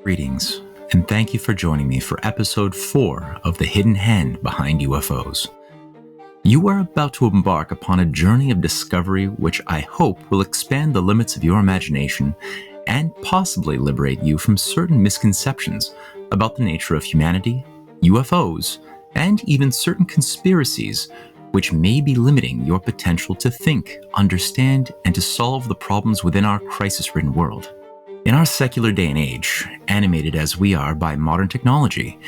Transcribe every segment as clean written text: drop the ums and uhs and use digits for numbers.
Greetings, and thank you for joining me for episode 4 of the Hidden Hand Behind UFOs. You are about to embark upon a journey of discovery which I hope will expand the limits of your imagination and possibly liberate you from certain misconceptions about the nature of humanity, UFOs, and even certain conspiracies which may be limiting your potential to think, understand, and to solve the problems within our crisis-ridden world. In our secular day and age, animated as we are by modern technology,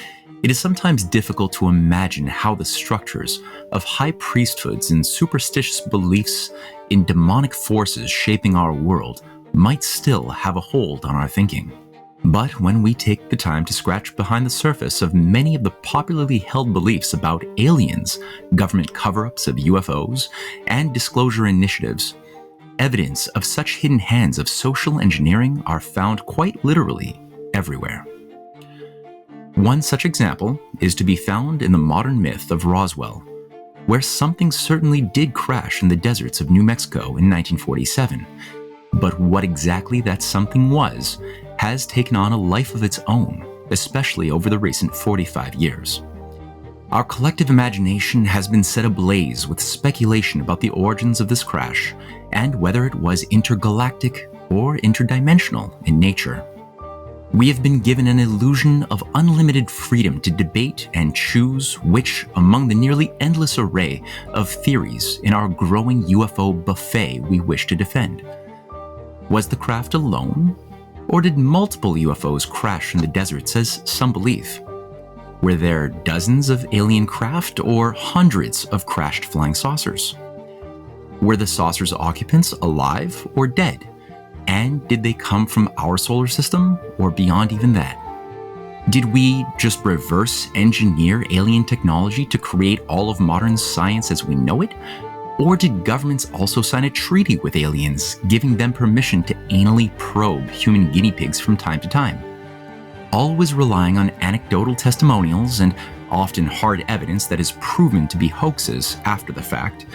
it is sometimes difficult to imagine how the structures of high priesthoods and superstitious beliefs in demonic forces shaping our world might still have a hold on our thinking. But when we take the time to scratch behind the surface of many of the popularly held beliefs about aliens, government cover-ups of UFOs, and disclosure initiatives, evidence of such hidden hands of social engineering are found quite literally everywhere. One such example is to be found in the modern myth of Roswell, where something certainly did crash in the deserts of New Mexico in 1947. But what exactly that something was has taken on a life of its own, especially over the recent 45 years. Our collective imagination has been set ablaze with speculation about the origins of this crash and whether it was intergalactic or interdimensional in nature. We have been given an illusion of unlimited freedom to debate and choose which among the nearly endless array of theories in our growing UFO buffet we wish to defend. Was the craft alone? Or did multiple UFOs crash in the deserts as some believe? Were there dozens of alien craft or hundreds of crashed flying saucers? Were the saucers' occupants alive or dead? And did they come from our solar system or beyond even that? Did we just reverse engineer alien technology to create all of modern science as we know it? Or did governments also sign a treaty with aliens, giving them permission to anally probe human guinea pigs from time to time? Always relying on anecdotal testimonials and often hard evidence that is proven to be hoaxes after the fact,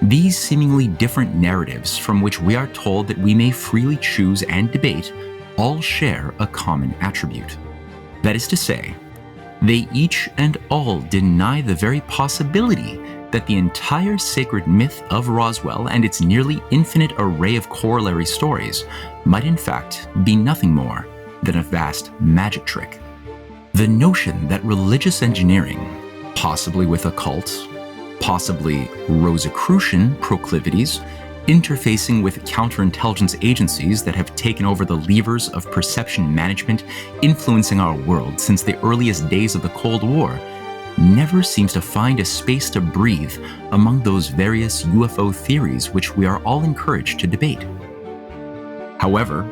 these seemingly different narratives from which we are told that we may freely choose and debate all share a common attribute. That is to say, they each and all deny the very possibility that the entire sacred myth of Roswell and its nearly infinite array of corollary stories might in fact be nothing more than a vast magic trick. The notion that religious engineering, possibly with occult, possibly Rosicrucian proclivities, interfacing with counterintelligence agencies that have taken over the levers of perception management influencing our world since the earliest days of the Cold War, never seems to find a space to breathe among those various UFO theories which we are all encouraged to debate. However,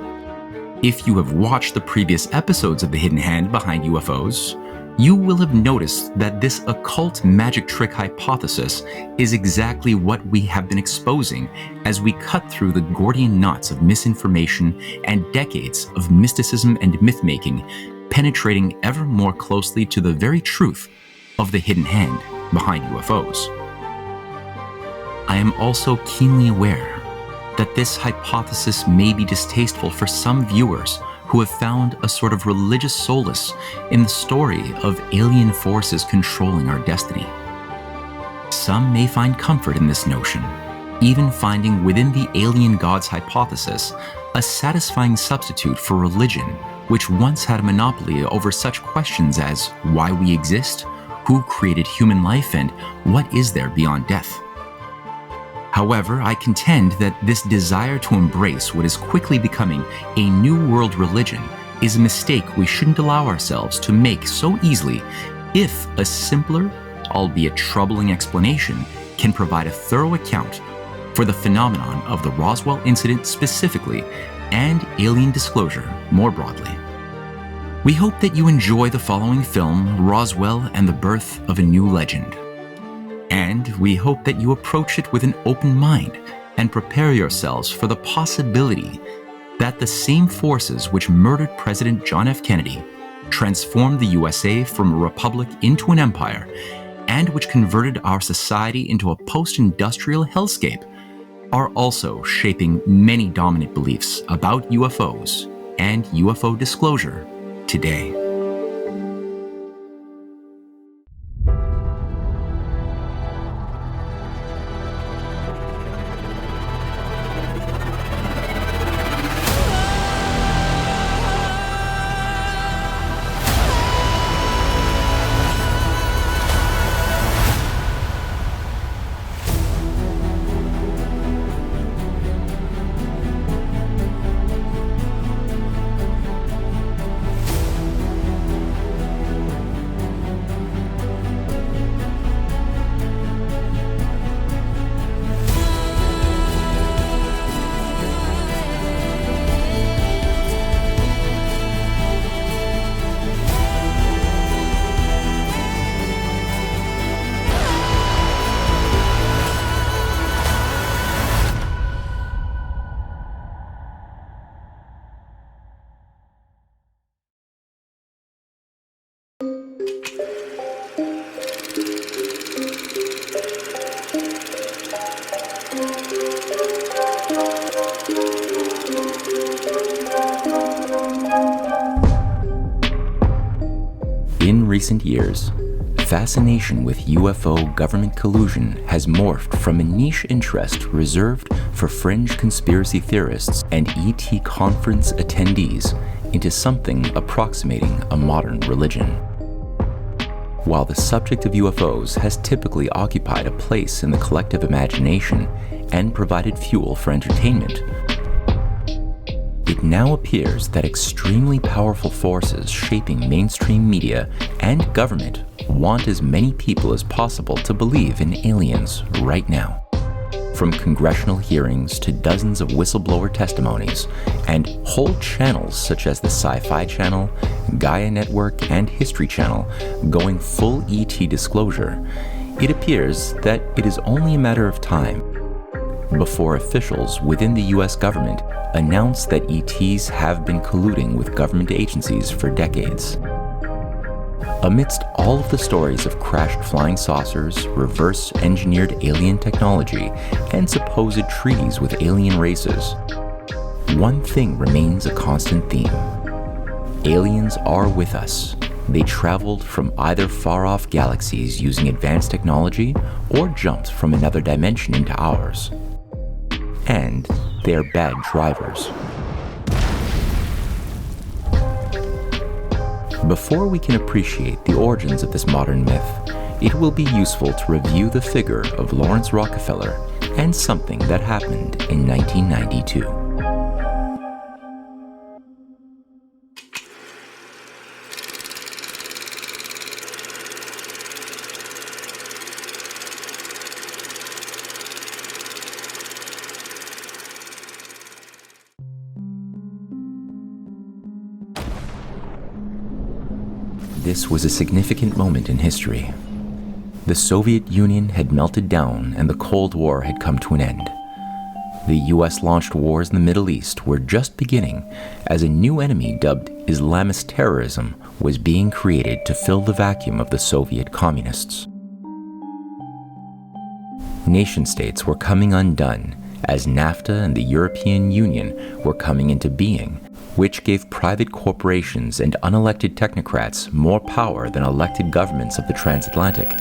if you have watched the previous episodes of The Hidden Hand Behind UFOs, you will have noticed that this occult magic trick hypothesis is exactly what we have been exposing as we cut through the Gordian knots of misinformation and decades of mysticism and myth-making, penetrating ever more closely to the very truth of the hidden hand behind UFOs. I am also keenly aware that this hypothesis may be distasteful for some viewers who have found a sort of religious solace in the story of alien forces controlling our destiny. Some may find comfort in this notion, even finding within the alien gods hypothesis a satisfying substitute for religion, which once had a monopoly over such questions as why we exist, who created human life, and what is there beyond death. However, I contend that this desire to embrace what is quickly becoming a new world religion is a mistake we shouldn't allow ourselves to make so easily if a simpler, albeit troubling explanation can provide a thorough account for the phenomenon of the Roswell incident specifically and alien disclosure more broadly. We hope that you enjoy the following film, Roswell and the Birth of a New Legend. And we hope that you approach it with an open mind and prepare yourselves for the possibility that the same forces which murdered President John F. Kennedy, transformed the USA from a republic into an empire, and which converted our society into a post-industrial hellscape, are also shaping many dominant beliefs about UFOs and UFO disclosure today. In recent years, fascination with UFO government collusion has morphed from a niche interest reserved for fringe conspiracy theorists and ET conference attendees into something approximating a modern religion. While the subject of UFOs has typically occupied a place in the collective imagination and provided fuel for entertainment, it now appears that extremely powerful forces shaping mainstream media and government want as many people as possible to believe in aliens right now. From congressional hearings to dozens of whistleblower testimonies and whole channels such as the Sci-Fi Channel, Gaia Network, and History Channel going full ET disclosure, it appears that it is only a matter of time before officials within the US government announce that ETs have been colluding with government agencies for decades. Amidst all of the stories of crashed flying saucers, reverse-engineered alien technology, and supposed treaties with alien races, one thing remains a constant theme. Aliens are with us. They traveled from either far-off galaxies using advanced technology or jumped from another dimension into ours. And they are bad drivers. Before we can appreciate the origins of this modern myth, it will be useful to review the figure of Lawrence Rockefeller and something that happened in 1992. This was a significant moment in history. The Soviet Union had melted down and the Cold War had come to an end. The US launched wars in the Middle East were just beginning as a new enemy dubbed Islamist terrorism was being created to fill the vacuum of the Soviet communists. Nation-states were coming undone as NAFTA and the European Union were coming into being, which gave private corporations and unelected technocrats more power than elected governments of the transatlantic.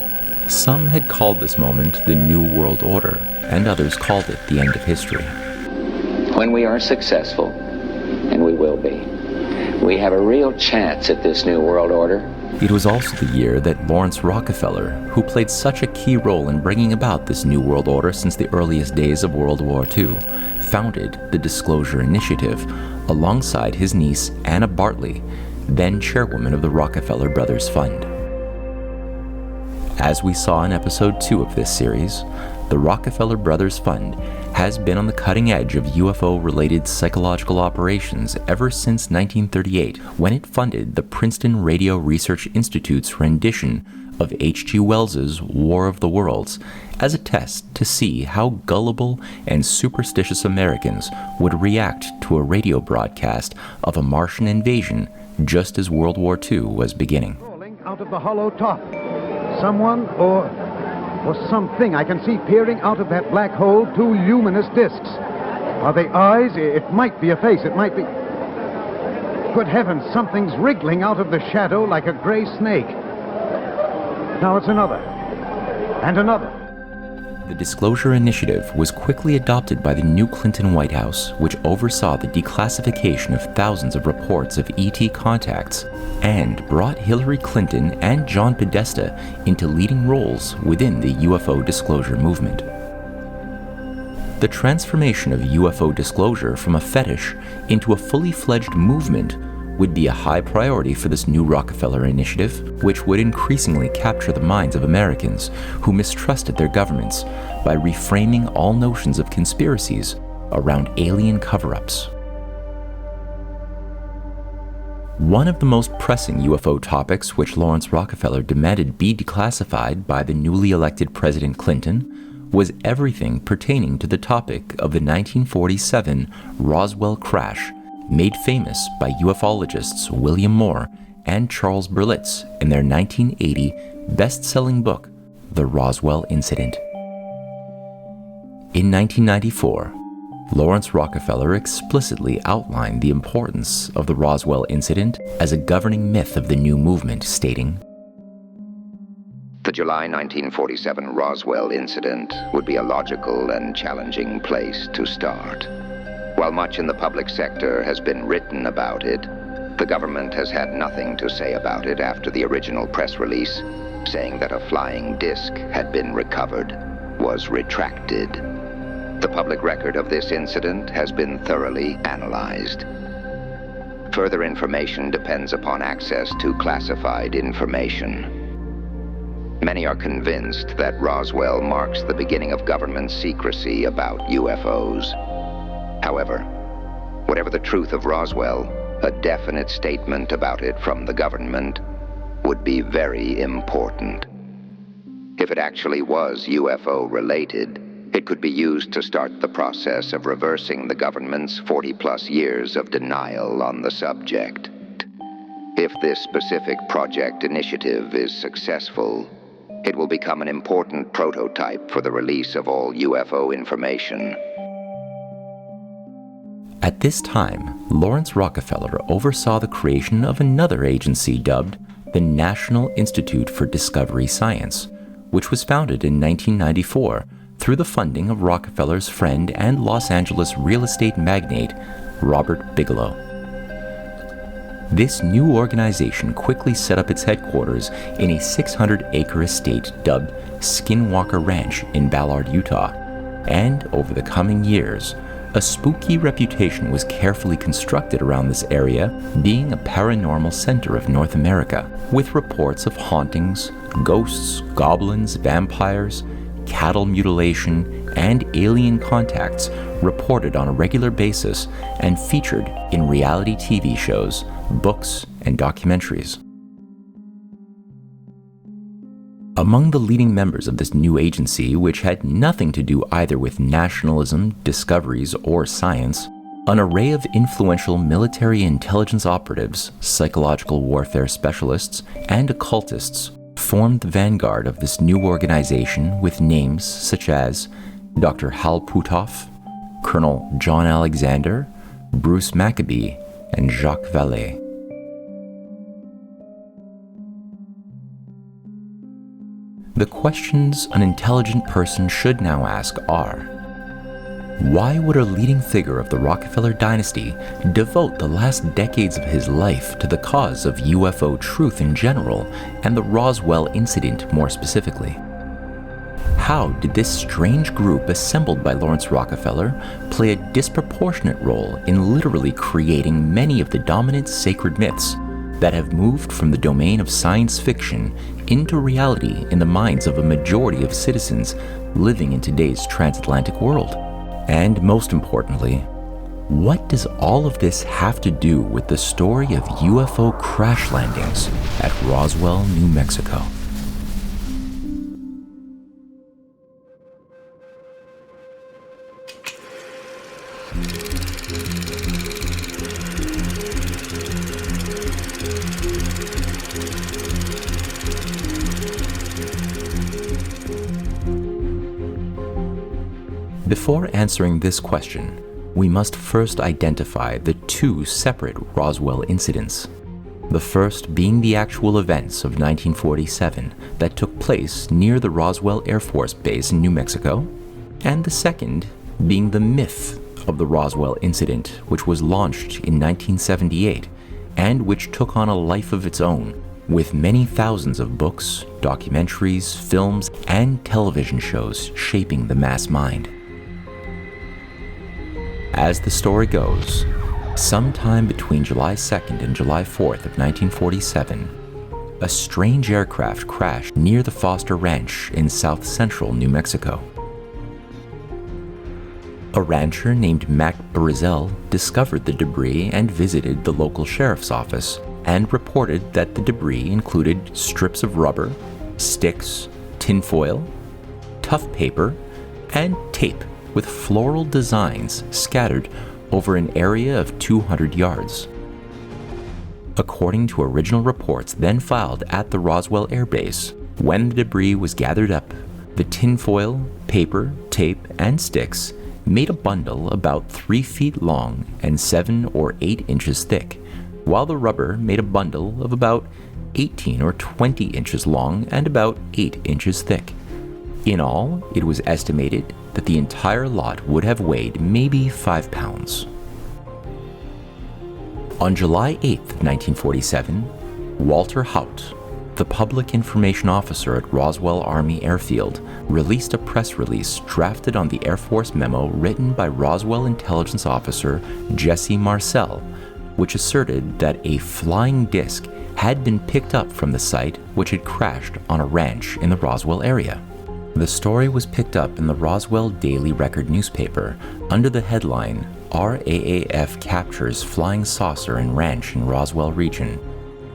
Some had called this moment the New World Order, and others called it the end of history. When we are successful, and we will be, we have a real chance at this New World Order. It was also the year that Lawrence Rockefeller, who played such a key role in bringing about this New World Order since the earliest days of World War II, founded the Disclosure Initiative alongside his niece Anna Bartley, then chairwoman of the Rockefeller Brothers Fund. As we saw in episode 2 of this series, the Rockefeller Brothers Fund has been on the cutting edge of UFO-related psychological operations ever since 1938, when it funded the Princeton Radio Research Institute's rendition of H.G. Wells's War of the Worlds as a test to see how gullible and superstitious Americans would react to a radio broadcast of a Martian invasion just as World War II was beginning. Crawling out of the hollow top. Someone or something I can see peering out of that black hole, two luminous discs. Are they eyes? It might be a face. It might be... Good heavens, something's wriggling out of the shadow like a gray snake. Now it's another. And another. The Disclosure Initiative was quickly adopted by the new Clinton White House, which oversaw the declassification of thousands of reports of ET contacts and brought Hillary Clinton and John Podesta into leading roles within the UFO disclosure movement. The transformation of UFO disclosure from a fetish into a fully fledged movement would be a high priority for this new Rockefeller initiative, which would increasingly capture the minds of Americans who mistrusted their governments by reframing all notions of conspiracies around alien cover-ups. One of the most pressing UFO topics which Lawrence Rockefeller demanded be declassified by the newly elected President Clinton was everything pertaining to the topic of the 1947 Roswell crash, made famous by ufologists William Moore and Charles Berlitz in their 1980 best-selling book, The Roswell Incident. In 1994, Lawrence Rockefeller explicitly outlined the importance of the Roswell incident as a governing myth of the new movement, stating, "The July 1947 Roswell incident would be a logical and challenging place to start. While much in the public sector has been written about it, the government has had nothing to say about it after the original press release, saying that a flying disc had been recovered, was retracted. The public record of this incident has been thoroughly analyzed. Further information depends upon access to classified information. Many are convinced that Roswell marks the beginning of government secrecy about UFOs. However, whatever the truth of Roswell, a definite statement about it from the government would be very important. If it actually was UFO-related, it could be used to start the process of reversing the government's 40-plus years of denial on the subject. If this specific project initiative is successful, it will become an important prototype for the release of all UFO information." At this time, Lawrence Rockefeller oversaw the creation of another agency dubbed the National Institute for Discovery Science, which was founded in 1994 through the funding of Rockefeller's friend and Los Angeles real estate magnate, Robert Bigelow. This new organization quickly set up its headquarters in a 600-acre estate dubbed Skinwalker Ranch in Ballard, Utah, and over the coming years, a spooky reputation was carefully constructed around this area, being a paranormal center of North America, with reports of hauntings, ghosts, goblins, vampires, cattle mutilation, and alien contacts reported on a regular basis and featured in reality TV shows, books, and documentaries. Among the leading members of this new agency, which had nothing to do either with nationalism, discoveries, or science, an array of influential military intelligence operatives, psychological warfare specialists, and occultists formed the vanguard of this new organization with names such as Dr. Hal Putoff, Colonel John Alexander, Bruce Maccabee, and Jacques Vallée. The questions an intelligent person should now ask are, why would a leading figure of the Rockefeller dynasty devote the last decades of his life to the cause of UFO truth in general and the Roswell incident more specifically? How did this strange group assembled by Lawrence Rockefeller play a disproportionate role in literally creating many of the dominant sacred myths that have moved from the domain of science fiction into reality in the minds of a majority of citizens living in today's transatlantic world? And most importantly, what does all of this have to do with the story of UFO crash landings at Roswell, New Mexico? Before answering this question, we must first identify the two separate Roswell incidents. The first being the actual events of 1947 that took place near the Roswell Air Force Base in New Mexico, and the second being the myth of the Roswell incident, which was launched in 1978 and which took on a life of its own, with many thousands of books, documentaries, films, and television shows shaping the mass mind. As the story goes, sometime between July 2nd and July 4th of 1947, a strange aircraft crashed near the Foster Ranch in south-central New Mexico. A rancher named Mac Brazel discovered the debris and visited the local sheriff's office and reported that the debris included strips of rubber, sticks, tinfoil, tough paper, and tape with floral designs scattered over an area of 200 yards. According to original reports then filed at the Roswell Air Base, when the debris was gathered up, the tinfoil, paper, tape, and sticks made a bundle about 3 feet long and 7 or 8 inches thick, while the rubber made a bundle of about 18 or 20 inches long and about 8 inches thick. In all, it was estimated that the entire lot would have weighed maybe 5 pounds. On July 8, 1947, Walter Haut, the public information officer at Roswell Army Airfield, released a press release drafted on the Air Force memo written by Roswell intelligence officer Jesse Marcel, which asserted that a flying disc had been picked up from the site which had crashed on a ranch in the Roswell area. The story was picked up in the Roswell Daily Record newspaper under the headline, "RAAF Captures Flying Saucer and Ranch in Roswell Region,"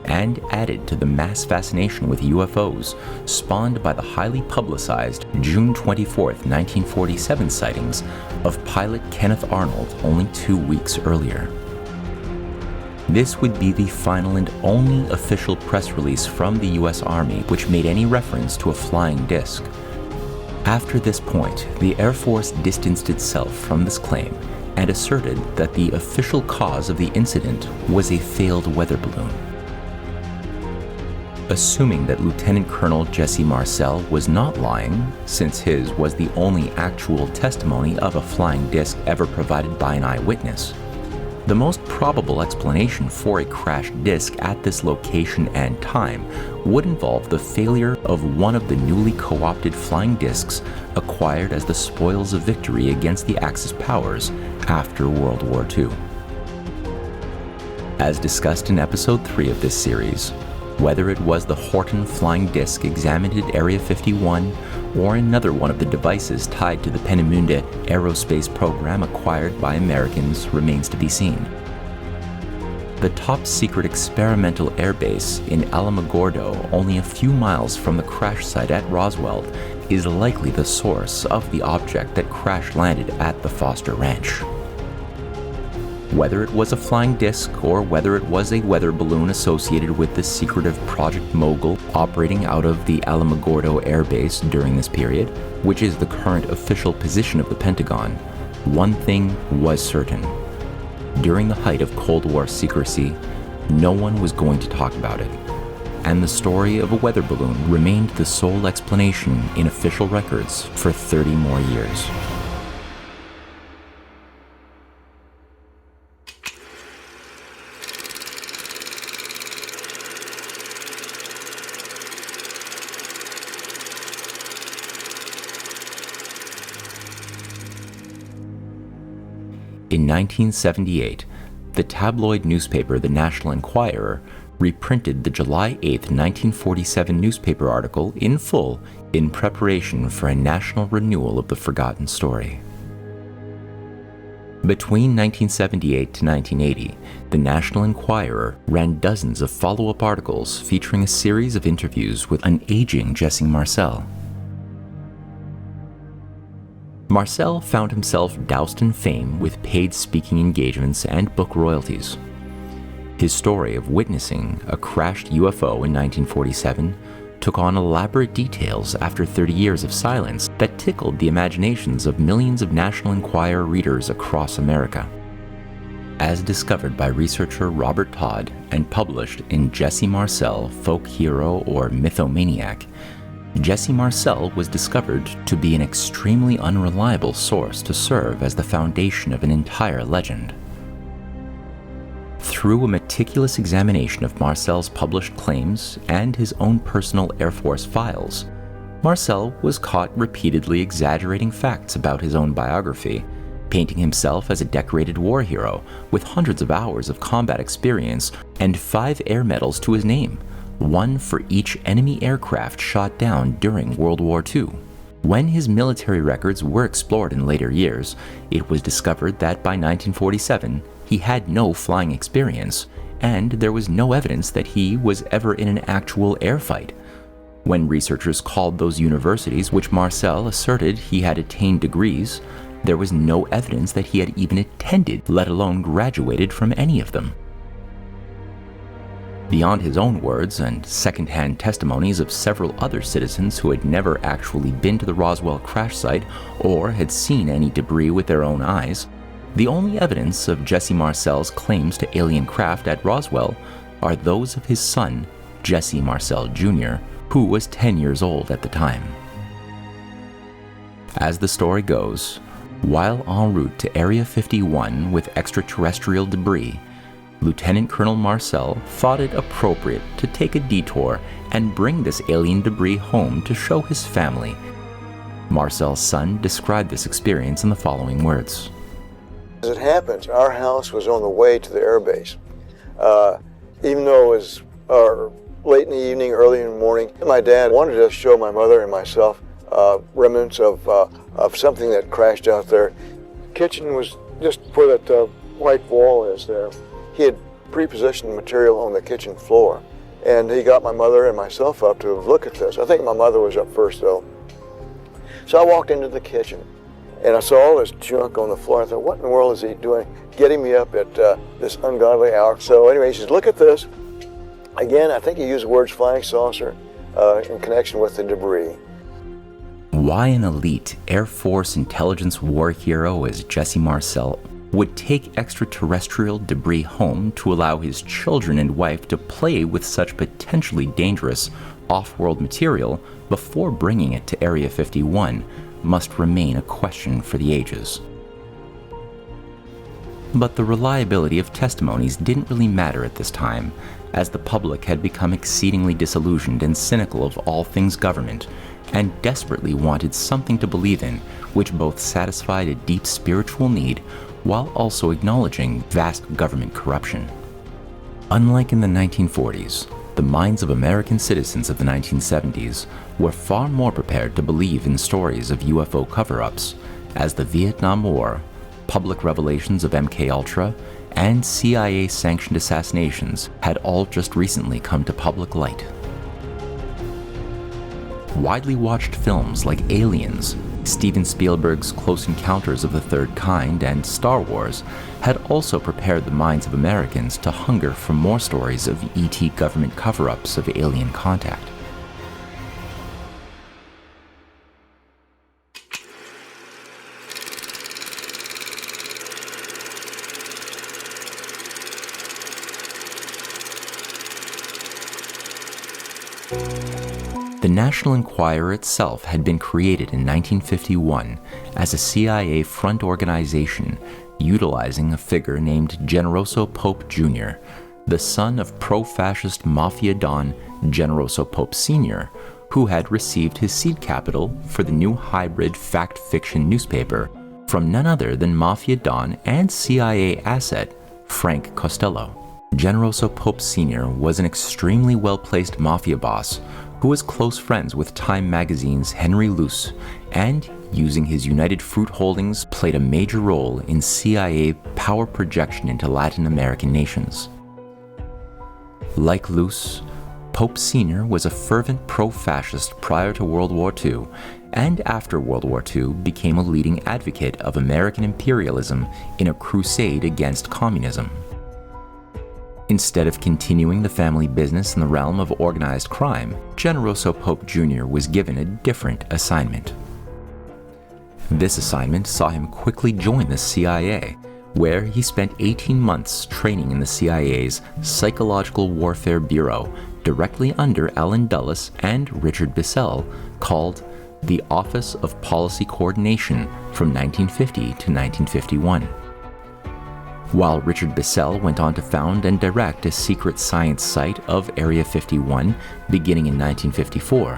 and added to the mass fascination with UFOs spawned by the highly publicized June 24, 1947 sightings of pilot Kenneth Arnold only 2 weeks earlier. This would be the final and only official press release from the US Army which made any reference to a flying disc. After this point, the Air Force distanced itself from this claim and asserted that the official cause of the incident was a failed weather balloon. Assuming that Lieutenant Colonel Jesse Marcel was not lying, since his was the only actual testimony of a flying disc ever provided by an eyewitness, the most probable explanation for a crashed disc at this location and time would involve the failure of one of the newly co-opted flying discs acquired as the spoils of victory against the Axis powers after World War II. As discussed in Episode 3 of this series, whether it was the Horton flying disc examined at Area 51 or another one of the devices tied to the Peenemünde aerospace program acquired by Americans remains to be seen. The top-secret experimental airbase in Alamogordo, only a few miles from the crash site at Roswell, is likely the source of the object that crash-landed at the Foster Ranch. Whether it was a flying disc or whether it was a weather balloon associated with the secretive Project Mogul operating out of the Alamogordo Air Base during this period, which is the current official position of the Pentagon, one thing was certain. During the height of Cold War secrecy, no one was going to talk about it, and the story of a weather balloon remained the sole explanation in official records for 30 more years. In 1978, the tabloid newspaper The National Enquirer reprinted the July 8, 1947 newspaper article in full in preparation for a national renewal of the forgotten story. Between 1978 to 1980, the National Enquirer ran dozens of follow-up articles featuring a series of interviews with an aging Jesse Marcel. Marcel found himself doused in fame with paid speaking engagements and book royalties. His story of witnessing a crashed UFO in 1947 took on elaborate details after 30 years of silence that tickled the imaginations of millions of National Enquirer readers across America. As discovered by researcher Robert Todd and published in Jesse Marcel, Folk Hero or Mythomaniac, Jesse Marcel was discovered to be an extremely unreliable source to serve as the foundation of an entire legend. Through a meticulous examination of Marcel's published claims and his own personal Air Force files, Marcel was caught repeatedly exaggerating facts about his own biography, painting himself as a decorated war hero with hundreds of hours of combat experience and 5 air medals to his name, one for each enemy aircraft shot down during World War II. When his military records were explored in later years, it was discovered that by 1947, he had no flying experience, and there was no evidence that he was ever in an actual air fight. When researchers called those universities which Marcel asserted he had attained degrees, there was no evidence that he had even attended, let alone graduated from any of them. Beyond his own words and second-hand testimonies of several other citizens who had never actually been to the Roswell crash site or had seen any debris with their own eyes, the only evidence of Jesse Marcel's claims to alien craft at Roswell are those of his son, Jesse Marcel Jr., who was 10 years old at the time. As the story goes, while en route to Area 51 with extraterrestrial debris, Lieutenant Colonel Marcel thought it appropriate to take a detour and bring this alien debris home to show his family. Marcel's son described this experience in the following words. As it happens, our house was on the way to the airbase. Even though it was late in the evening, early in the morning, my dad wanted to show my mother and myself remnants of something that crashed out there. Kitchen was just where that white wall is there. He had pre-positioned material on the kitchen floor, and he got my mother and myself up to look at this. I think my mother was up first, though. So I walked into the kitchen, and I saw all this junk on the floor. I thought, what in the world is he doing, getting me up at this ungodly hour? So anyway, he says, look at this. Again, I think he used the words flying saucer in connection with the debris. Why an elite Air Force intelligence war hero as Jesse Marcel would take extraterrestrial debris home to allow his children and wife to play with such potentially dangerous off-world material before bringing it to Area 51 must remain a question for the ages. But the reliability of testimonies didn't really matter at this time, as the public had become exceedingly disillusioned and cynical of all things government, and desperately wanted something to believe in which both satisfied a deep spiritual need while also acknowledging vast government corruption. Unlike in the 1940s, the minds of American citizens of the 1970s were far more prepared to believe in stories of UFO cover-ups, as the Vietnam War, public revelations of MKUltra, and CIA-sanctioned assassinations had all just recently come to public light. Widely watched films like Aliens, Steven Spielberg's Close Encounters of the Third Kind, and Star Wars had also prepared the minds of Americans to hunger for more stories of ET government cover-ups of alien contact. The National Enquirer itself had been created in 1951 as a CIA front organization utilizing a figure named Generoso Pope Jr., the son of pro-fascist mafia don Generoso Pope Sr., who had received his seed capital for the new hybrid fact-fiction newspaper from none other than mafia don and CIA asset Frank Costello. Generoso Pope Sr. was an extremely well-placed mafia boss who was close friends with Time magazine's Henry Luce, and, using his United Fruit holdings, played a major role in CIA power projection into Latin American nations. Like Luce, Pope Sr. was a fervent pro-fascist prior to World War II, and after World War II became a leading advocate of American imperialism in a crusade against communism. Instead of continuing the family business in the realm of organized crime, Generoso Pope Jr. was given a different assignment. This assignment saw him quickly join the CIA, where he spent 18 months training in the CIA's Psychological Warfare Bureau, directly under Allen Dulles and Richard Bissell, called the Office of Policy Coordination from 1950 to 1951. While Richard Bissell went on to found and direct a secret science site of Area 51 beginning in 1954,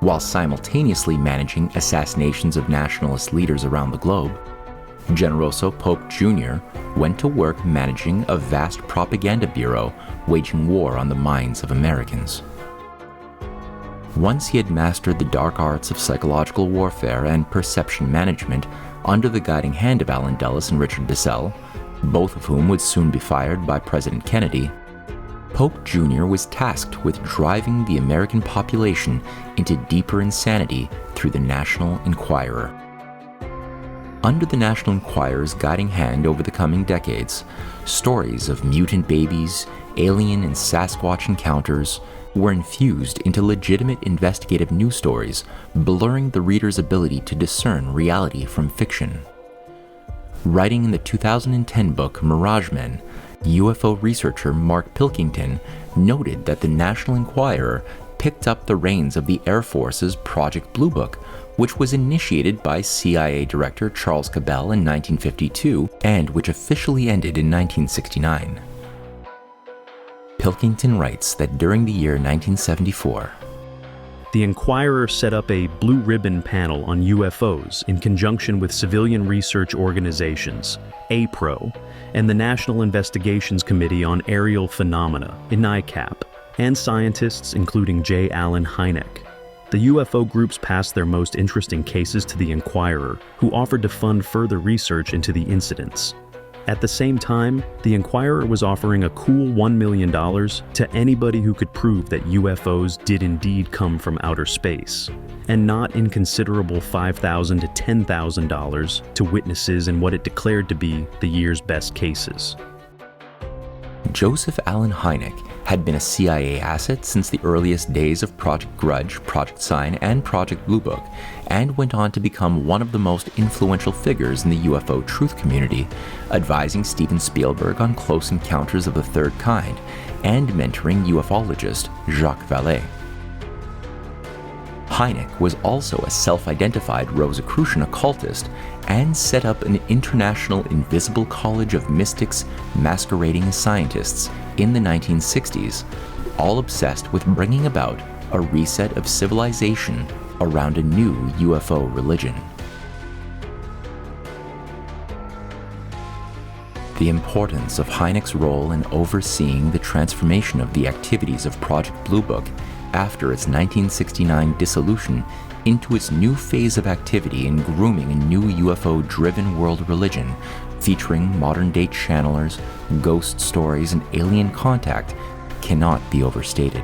while simultaneously managing assassinations of nationalist leaders around the globe, Generoso Pope Jr. went to work managing a vast propaganda bureau waging war on the minds of Americans. Once he had mastered the dark arts of psychological warfare and perception management under the guiding hand of Allen Dulles and Richard Bissell, both of whom would soon be fired by President Kennedy, Pope Jr. was tasked with driving the American population into deeper insanity through the National Enquirer. Under the National Enquirer's guiding hand over the coming decades, stories of mutant babies, alien and Sasquatch encounters were infused into legitimate investigative news stories, blurring the reader's ability to discern reality from fiction. Writing in the 2010 book Mirage Men, UFO researcher Mark Pilkington noted that the National Enquirer picked up the reins of the Air Force's Project Blue Book, which was initiated by CIA Director Charles Cabell in 1952 and which officially ended in 1969. Pilkington writes that during the year 1974, the Enquirer set up a blue ribbon panel on UFOs in conjunction with civilian research organizations, APRO, and the National Investigations Committee on Aerial Phenomena, NICAP, and scientists including J. Allen Hynek. The UFO groups passed their most interesting cases to the Enquirer, who offered to fund further research into the incidents. At the same time, the Enquirer was offering a cool $1 million to anybody who could prove that UFOs did indeed come from outer space, and not inconsiderable $5,000 to $10,000 to witnesses in what it declared to be the year's best cases. Joseph Allen Hynek had been a CIA asset since the earliest days of Project Grudge, Project Sign, and Project Blue Book, and went on to become one of the most influential figures in the UFO truth community, advising Steven Spielberg on Close Encounters of the Third Kind, and mentoring ufologist Jacques Vallée. Hynek was also a self-identified Rosicrucian occultist and set up an international invisible college of mystics masquerading as scientists in the 1960s, all obsessed with bringing about a reset of civilization around a new UFO religion. The importance of Hynek's role in overseeing the transformation of the activities of Project Blue Book after its 1969 dissolution into its new phase of activity in grooming a new UFO-driven world religion featuring modern-day channelers, ghost stories, and alien contact cannot be overstated.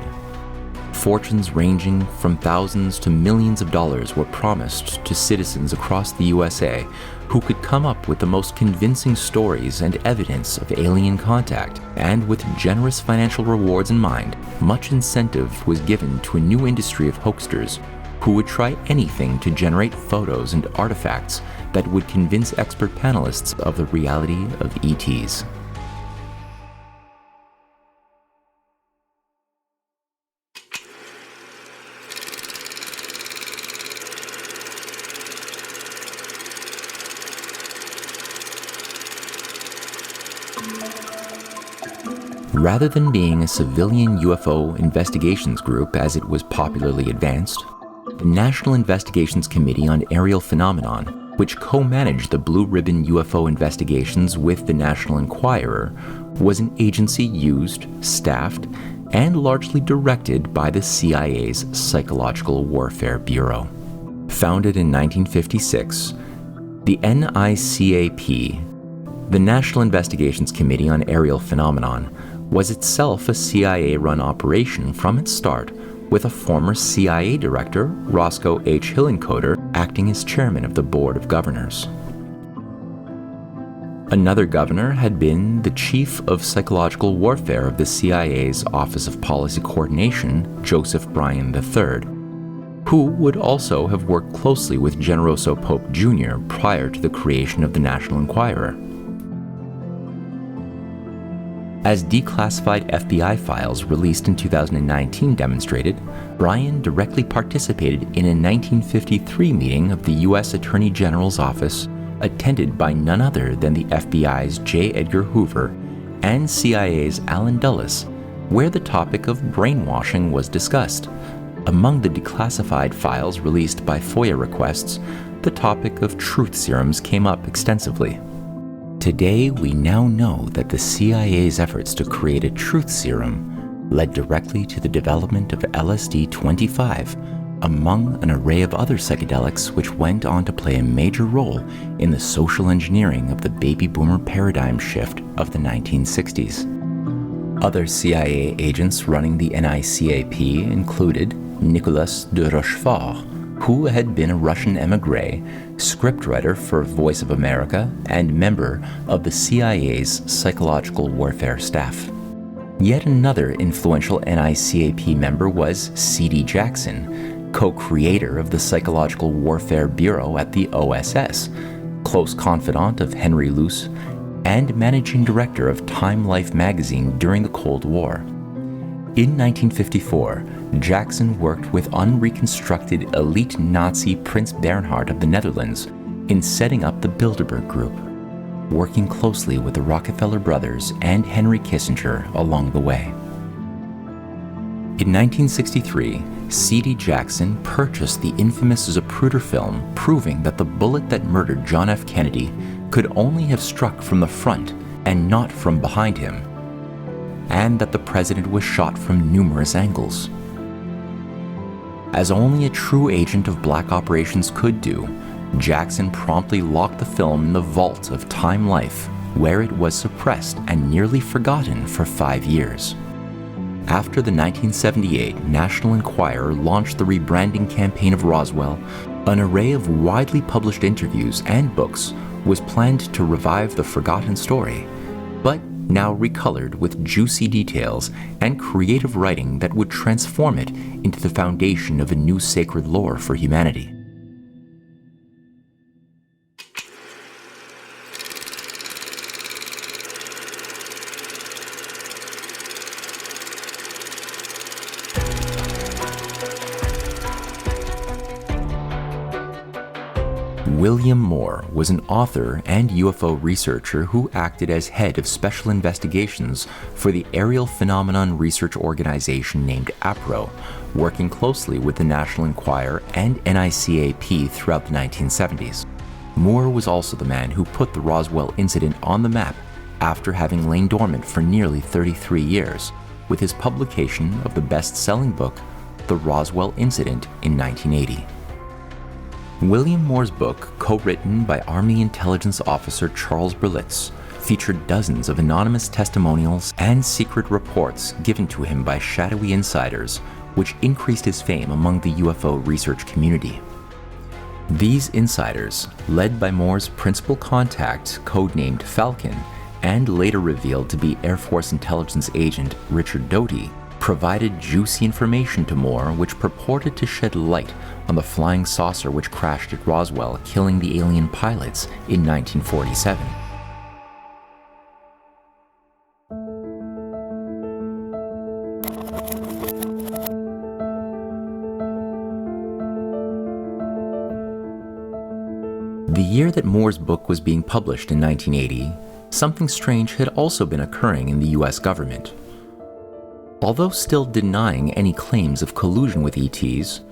Fortunes ranging from thousands to millions of dollars were promised to citizens across the USA who could come up with the most convincing stories and evidence of alien contact, and with generous financial rewards in mind, much incentive was given to a new industry of hoaxsters who would try anything to generate photos and artifacts that would convince expert panelists of the reality of ETs. Rather than being a civilian UFO investigations group as it was popularly advanced, the National Investigations Committee on Aerial Phenomenon, which co-managed the Blue Ribbon UFO investigations with the National Enquirer, was an agency used, staffed, and largely directed by the CIA's Psychological Warfare Bureau. Founded in 1956, the NICAP, the National Investigations Committee on Aerial Phenomenon, was itself a CIA-run operation from its start, with a former CIA director, Roscoe H. Hillenkoetter, acting as chairman of the Board of Governors. Another governor had been the chief of psychological warfare of the CIA's Office of Policy Coordination, Joseph Bryan III, who would also have worked closely with Generoso Pope Jr. prior to the creation of the National Enquirer. As declassified FBI files released in 2019 demonstrated, Bryan directly participated in a 1953 meeting of the U.S. Attorney General's office, attended by none other than the FBI's J. Edgar Hoover and CIA's Allen Dulles, where the topic of brainwashing was discussed. Among the declassified files released by FOIA requests, the topic of truth serums came up extensively. Today, we now know that the CIA's efforts to create a truth serum led directly to the development of LSD-25, among an array of other psychedelics which went on to play a major role in the social engineering of the baby boomer paradigm shift of the 1960s. Other CIA agents running the NICAP included Nicolas de Rochefort, who had been a Russian émigré, scriptwriter for Voice of America, and member of the CIA's psychological warfare staff. Yet another influential NICAP member was C.D. Jackson, co-creator of the Psychological Warfare Bureau at the OSS, close confidant of Henry Luce, and managing director of Time Life magazine during the Cold War. In 1954, Jackson worked with unreconstructed elite Nazi Prince Bernhard of the Netherlands in setting up the Bilderberg Group, working closely with the Rockefeller brothers and Henry Kissinger along the way. In 1963, C.D. Jackson purchased the infamous Zapruder film proving that the bullet that murdered John F. Kennedy could only have struck from the front and not from behind him, and that the president was shot from numerous angles. As only a true agent of black operations could do, Jackson promptly locked the film in the vault of Time Life, where it was suppressed and nearly forgotten for 5 years. After the 1978 National Enquirer launched the rebranding campaign of Roswell, an array of widely published interviews and books was planned to revive the forgotten story, but now recolored with juicy details and creative writing that would transform it into the foundation of a new sacred lore for humanity. William Moore was an author and UFO researcher who acted as head of special investigations for the Aerial Phenomenon Research Organization named APRO, working closely with the National Enquirer and NICAP throughout the 1970s. Moore was also the man who put the Roswell incident on the map after having lain dormant for nearly 33 years, with his publication of the best-selling book, The Roswell Incident, in 1980. William Moore's book, co-written by Army Intelligence Officer Charles Berlitz, featured dozens of anonymous testimonials and secret reports given to him by shadowy insiders, which increased his fame among the UFO research community. These insiders, led by Moore's principal contact, codenamed Falcon, and later revealed to be Air Force intelligence agent Richard Doty, provided juicy information to Moore which purported to shed light on the flying saucer which crashed at Roswell, killing the alien pilots in 1947. The year that Moore's book was being published in 1980, something strange had also been occurring in the US government. Although still denying any claims of collusion with ETs,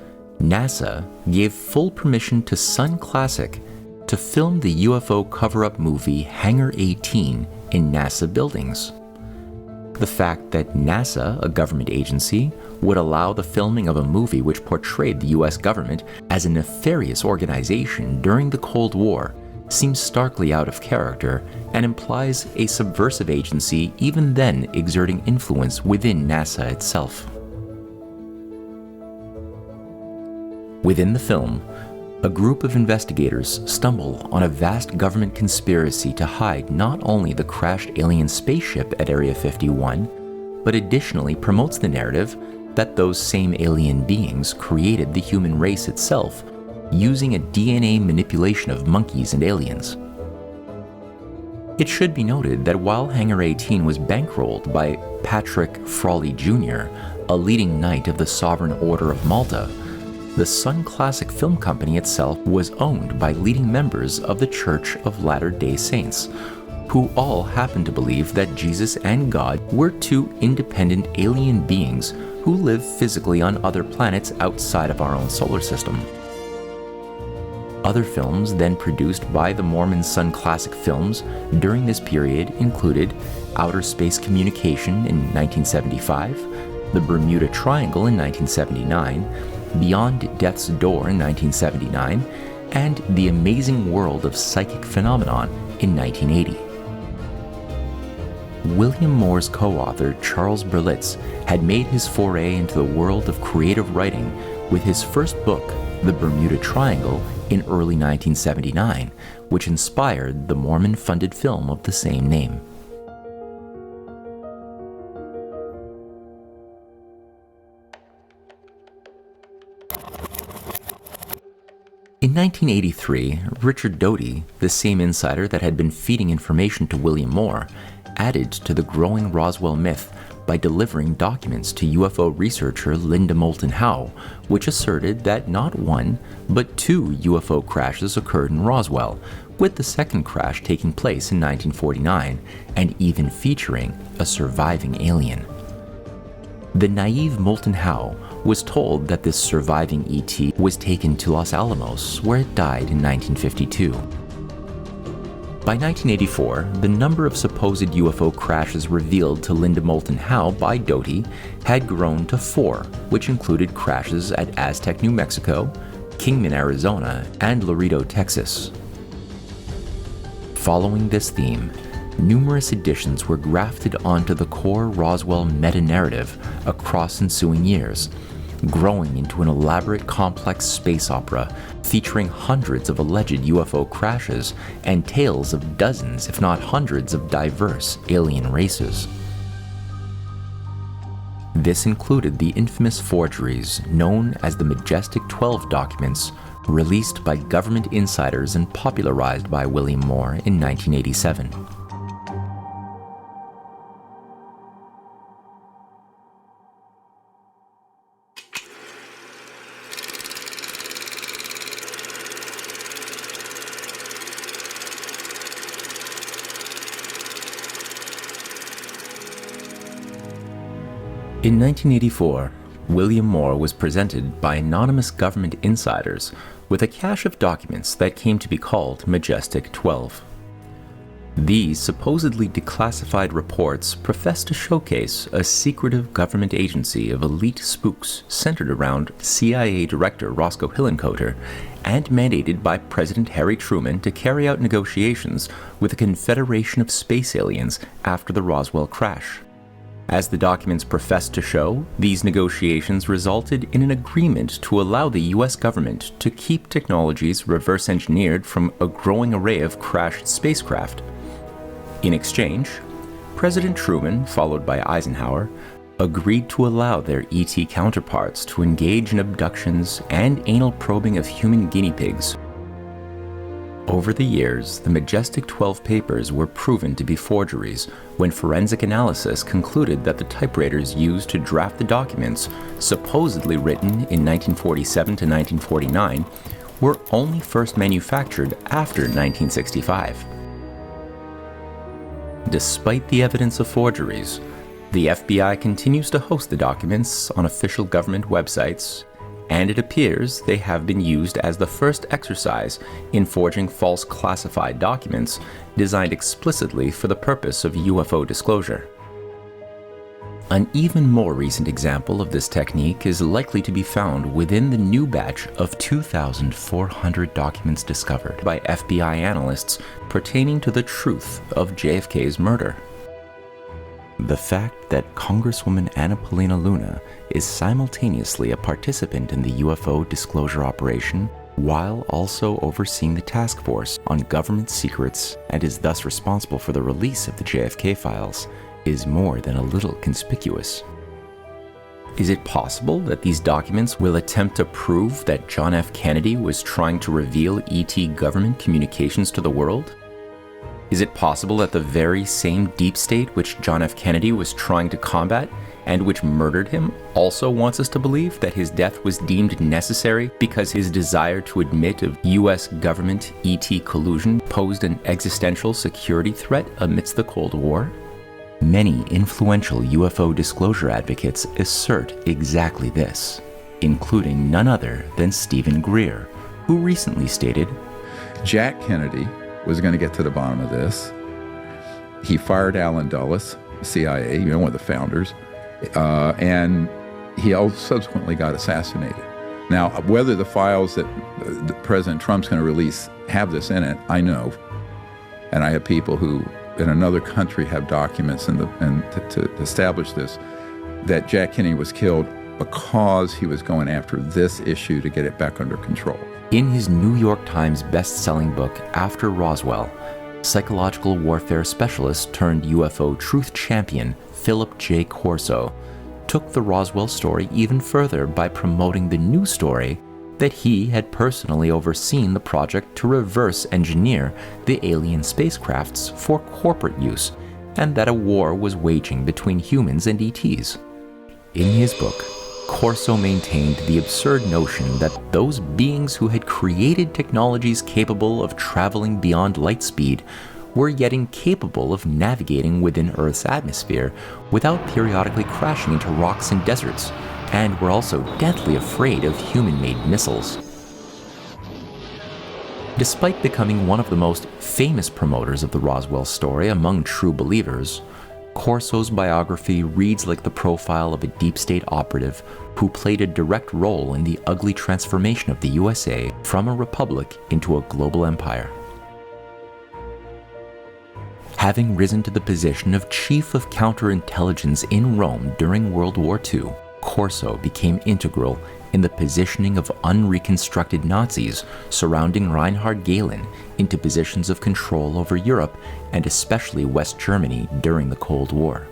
NASA gave full permission to Sun Classic to film the UFO cover-up movie Hangar 18 in NASA buildings. The fact that NASA, a government agency, would allow the filming of a movie which portrayed the US government as a nefarious organization during the Cold War seems starkly out of character and implies a subversive agency even then exerting influence within NASA itself. Within the film, A group of investigators stumble on a vast government conspiracy to hide not only the crashed alien spaceship at Area 51, but additionally promotes the narrative that those same alien beings created the human race itself using a DNA manipulation of monkeys and aliens. It should be noted that while Hangar 18 was bankrolled by Patrick Frawley Jr., a leading knight of the Sovereign Order of Malta, the Sun Classic Film Company itself was owned by leading members of the Church of Latter-day Saints, who all happened to believe that Jesus and God were two independent alien beings who live physically on other planets outside of our own solar system. Other films then produced by the Mormon Sun Classic Films during this period included Outer Space Communication in 1975, The Bermuda Triangle in 1979, Beyond Death's Door in 1979, and The Amazing World of Psychic Phenomenon in 1980. William Moore's co-author Charles Berlitz had made his foray into the world of creative writing with his first book, The Bermuda Triangle, in early 1979, which inspired the Mormon-funded film of the same name. In 1983, Richard Doty, the same insider that had been feeding information to William Moore, added to the growing Roswell myth by delivering documents to UFO researcher Linda Moulton Howe, which asserted that not one, but two UFO crashes occurred in Roswell, with the second crash taking place in 1949, and even featuring a surviving alien. The naive Moulton Howe was told that this surviving ET was taken to Los Alamos, where it died in 1952. By 1984, the number of supposed UFO crashes revealed to Linda Moulton Howe by Doty had grown to 4, which included crashes at Aztec, New Mexico, Kingman, Arizona, and Laredo, Texas. Following this theme, numerous additions were grafted onto the core Roswell meta-narrative across ensuing years, growing into an elaborate complex space opera featuring hundreds of alleged UFO crashes and tales of dozens, if not hundreds, of diverse alien races. This included the infamous forgeries known as the Majestic 12 documents, released by government insiders and popularized by William Moore in 1987. In 1984, William Moore was presented by anonymous government insiders with a cache of documents that came to be called Majestic 12. These supposedly declassified reports profess to showcase a secretive government agency of elite spooks centered around CIA Director Roscoe Hillenkoetter and mandated by President Harry Truman to carry out negotiations with a confederation of space aliens after the Roswell crash. As the documents professed to show, these negotiations resulted in an agreement to allow the US government to keep technologies reverse engineered from a growing array of crashed spacecraft. In exchange, President Truman, followed by Eisenhower, agreed to allow their ET counterparts to engage in abductions and anal probing of human guinea pigs. Over the years, the Majestic 12 papers were proven to be forgeries when forensic analysis concluded that the typewriters used to draft the documents, supposedly written in 1947 to 1949, were only first manufactured after 1965. Despite the evidence of forgeries, the FBI continues to host the documents on official government websites, and it appears they have been used as the first exercise in forging false classified documents designed explicitly for the purpose of UFO disclosure. An even more recent example of this technique is likely to be found within the new batch of 2,400 documents discovered by FBI analysts pertaining to the truth of JFK's murder. The fact that Congresswoman Anna Paulina Luna is simultaneously a participant in the UFO disclosure operation while also overseeing the task force on government secrets and is thus responsible for the release of the JFK files, is more than a little conspicuous. Is it possible that these documents will attempt to prove that John F. Kennedy was trying to reveal ET government communications to the world? Is it possible that the very same deep state which John F. Kennedy was trying to combat and which murdered him also wants us to believe that his death was deemed necessary because his desire to admit of US government ET collusion posed an existential security threat amidst the Cold War? Many influential UFO disclosure advocates assert exactly this, including none other than Stephen Greer, who recently stated, Jack Kennedy was going to get to the bottom of this. He fired Allen Dulles, CIA, one of the founders, and he subsequently got assassinated. Now, whether the files that President Trump's going to release have this in it, I know. And I have people who in another country have documents to establish this, that Jack Kennedy was killed because he was going after this issue to get it back under control. In his New York Times best-selling book, After Roswell, psychological warfare specialist turned UFO truth champion Philip J. Corso took the Roswell story even further by promoting the new story that he had personally overseen the project to reverse engineer the alien spacecrafts for corporate use, and that a war was waging between humans and ETs. In his book, Corso maintained the absurd notion that those beings who had created technologies capable of traveling beyond light speed were yet incapable of navigating within Earth's atmosphere without periodically crashing into rocks and deserts, and were also deathly afraid of human-made missiles. Despite becoming one of the most famous promoters of the Roswell story among true believers, Corso's biography reads like the profile of a deep state operative who played a direct role in the ugly transformation of the USA from a republic into a global empire. Having risen to the position of chief of counterintelligence in Rome during World War II, Corso became integral in the positioning of unreconstructed Nazis surrounding Reinhard Gehlen into positions of control over Europe and especially West Germany during the Cold War.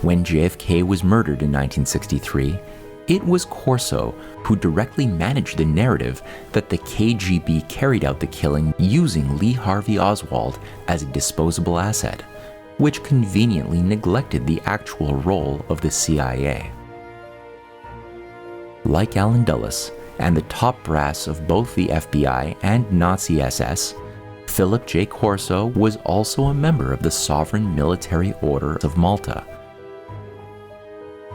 When JFK was murdered in 1963, it was Corso who directly managed the narrative that the KGB carried out the killing using Lee Harvey Oswald as a disposable asset, which conveniently neglected the actual role of the CIA. Like Allen Dulles and the top brass of both the FBI and Nazi SS, Philip J. Corso was also a member of the Sovereign Military Order of Malta,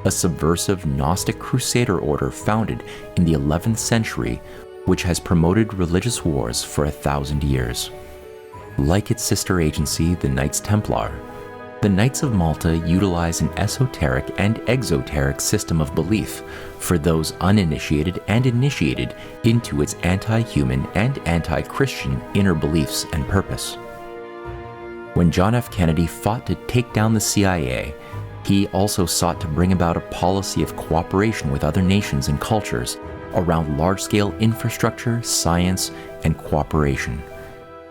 a subversive Gnostic Crusader order founded in the 11th century, which has promoted religious wars for 1,000 years. Like its sister agency, the Knights Templar, the Knights of Malta utilize an esoteric and exoteric system of belief for those uninitiated and initiated into its anti-human and anti-Christian inner beliefs and purpose. When John F. Kennedy fought to take down the CIA, he also sought to bring about a policy of cooperation with other nations and cultures around large-scale infrastructure, science, and cooperation.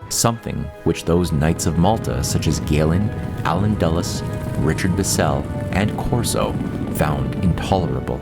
Something which those Knights of Malta such as Gehlen, Allen Dulles, Richard Bissell, and Corso found intolerable.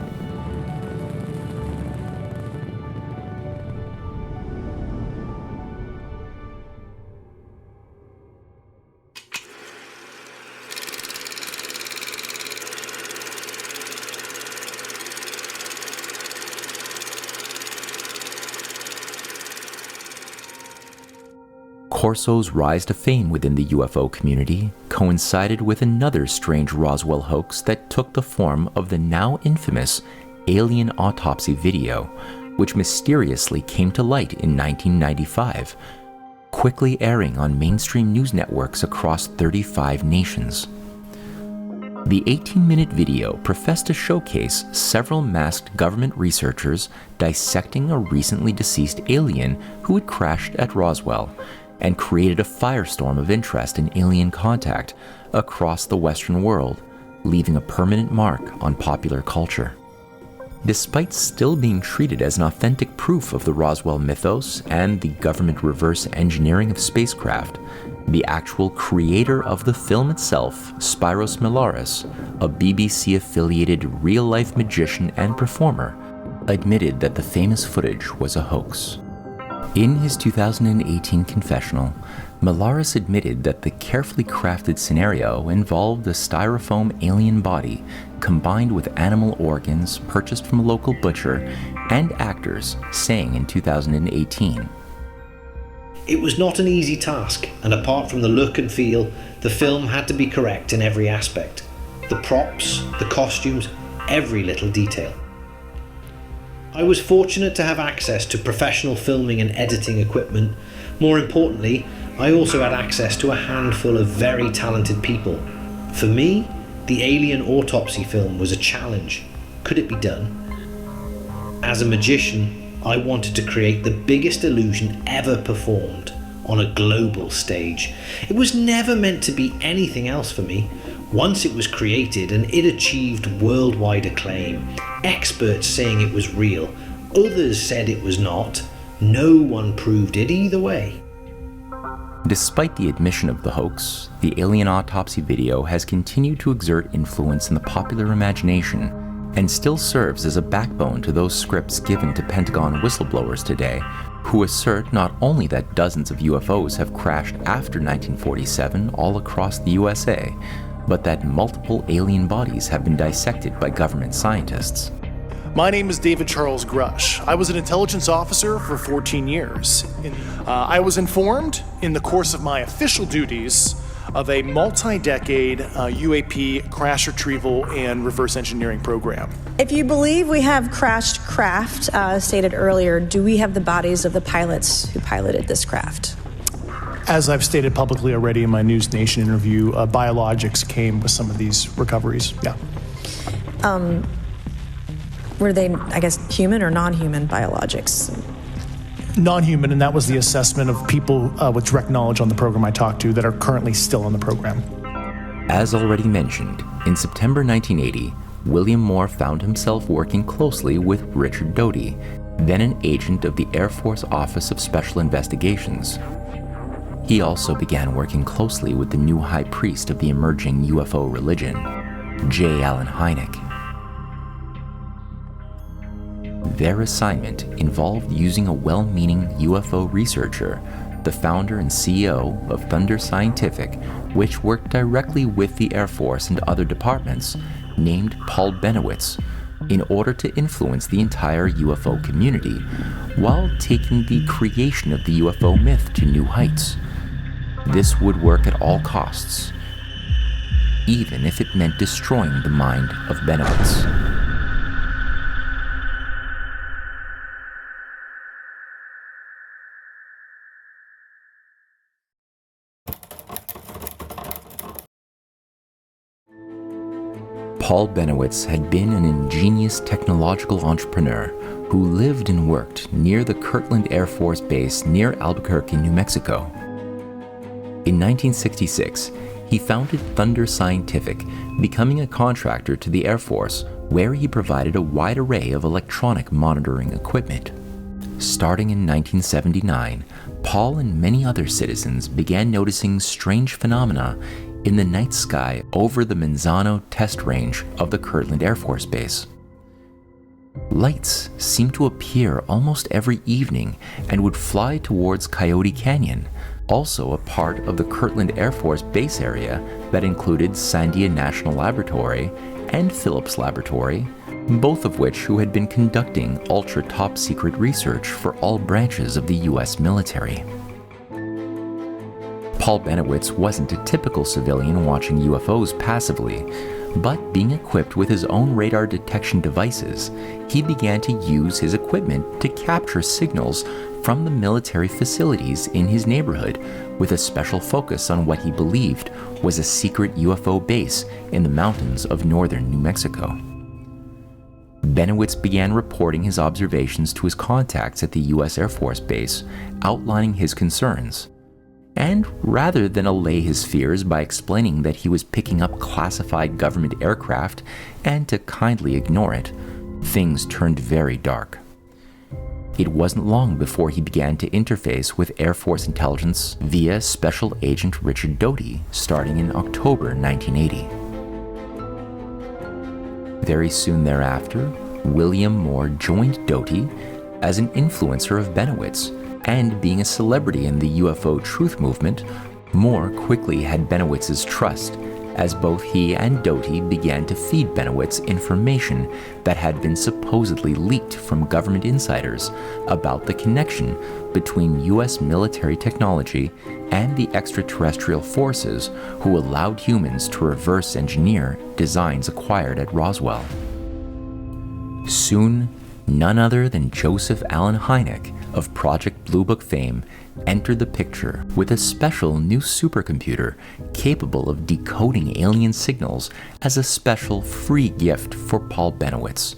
Corso's rise to fame within the UFO community coincided with another strange Roswell hoax that took the form of the now infamous alien autopsy video, which mysteriously came to light in 1995, quickly airing on mainstream news networks across 35 nations. The 18-minute video professed to showcase several masked government researchers dissecting a recently deceased alien who had crashed at Roswell, and created a firestorm of interest in alien contact across the Western world, leaving a permanent mark on popular culture. Despite still being treated as an authentic proof of the Roswell mythos and the government reverse engineering of spacecraft, the actual creator of the film itself, Spiros Milaris, a BBC-affiliated real-life magician and performer, admitted that the famous footage was a hoax. In his 2018 confessional, Milaris admitted that the carefully crafted scenario involved a styrofoam alien body combined with animal organs purchased from a local butcher and actors, saying in 2018, "It was not an easy task, and apart from the look and feel, the film had to be correct in every aspect. The props, the costumes, every little detail. I was fortunate to have access to professional filming and editing equipment. More importantly, I also had access to a handful of very talented people. For me, the alien autopsy film was a challenge. Could it be done? As a magician, I wanted to create the biggest illusion ever performed on a global stage. It was never meant to be anything else for me. Once it was created and it achieved worldwide acclaim, experts saying it was real, others said it was not. No one proved it either way." Despite the admission of the hoax, the alien autopsy video has continued to exert influence in the popular imagination and still serves as a backbone to those scripts given to Pentagon whistleblowers today, who assert not only that dozens of UFOs have crashed after 1947 all across the USA, but that multiple alien bodies have been dissected by government scientists. My name is David Charles Grush. I was an intelligence officer for 14 years. I was informed in the course of my official duties of a multi-decade UAP crash retrieval and reverse engineering program. If you believe we have crashed craft, stated earlier, do we have the bodies of the pilots who piloted this craft? As I've stated publicly already in my News Nation interview, biologics came with some of these recoveries, yeah. Were they, I guess, human or non-human biologics? Non-human, and that was the assessment of people with direct knowledge on the program I talked to that are currently still on the program. As already mentioned, in September 1980, William Moore found himself working closely with Richard Doty, then an agent of the Air Force Office of Special Investigations. He also began working closely with the new high priest of the emerging UFO religion, J. Allen Hynek. Their assignment involved using a well-meaning UFO researcher, the founder and CEO of Thunder Scientific, which worked directly with the Air Force and other departments, named Paul Bennewitz, in order to influence the entire UFO community, while taking the creation of the UFO myth to new heights. This would work at all costs, even if it meant destroying the mind of Bennewitz. Paul Bennewitz had been an ingenious technological entrepreneur who lived and worked near the Kirtland Air Force Base near Albuquerque, New Mexico. In 1966, he founded Thunder Scientific, becoming a contractor to the Air Force, where he provided a wide array of electronic monitoring equipment. Starting in 1979, Paul and many other citizens began noticing strange phenomena in the night sky over the Manzano test range of the Kirtland Air Force Base. Lights seemed to appear almost every evening and would fly towards Coyote Canyon, also a part of the Kirtland Air Force Base area that included Sandia National Laboratory and Phillips Laboratory, both of which who had been conducting ultra top secret research for all branches of the US military. Paul Bennewitz wasn't a typical civilian watching UFOs passively, but being equipped with his own radar detection devices, he began to use his equipment to capture signals from the military facilities in his neighborhood, with a special focus on what he believed was a secret UFO base in the mountains of northern New Mexico. Bennewitz began reporting his observations to his contacts at the US Air Force Base, outlining his concerns. And rather than allay his fears by explaining that he was picking up classified government aircraft and to kindly ignore it, things turned very dark. It wasn't long before he began to interface with Air Force intelligence via Special Agent Richard Doty, starting in October 1980. Very soon thereafter, William Moore joined Doty as an influencer of Bennewitz, and being a celebrity in the UFO truth movement, Moore quickly had Bennewitz's trust, as both he and Doty began to feed Bennewitz information that had been supposedly leaked from government insiders about the connection between US military technology and the extraterrestrial forces who allowed humans to reverse engineer designs acquired at Roswell. Soon, none other than Joseph Allen Hynek of Project Blue Book fame entered the picture with a special new supercomputer capable of decoding alien signals as a special free gift for Paul Bennewitz,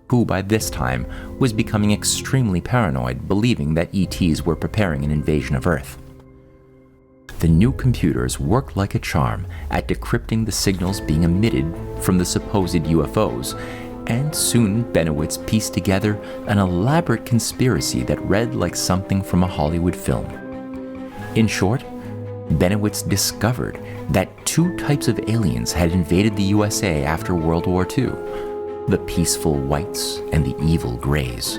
who by this time was becoming extremely paranoid, believing that ETs were preparing an invasion of Earth. The new computers worked like a charm at decrypting the signals being emitted from the supposed UFOs, and soon Bennewitz pieced together an elaborate conspiracy that read like something from a Hollywood film. In short, Bennewitz discovered that two types of aliens had invaded the USA after World War II, the peaceful whites and the evil grays.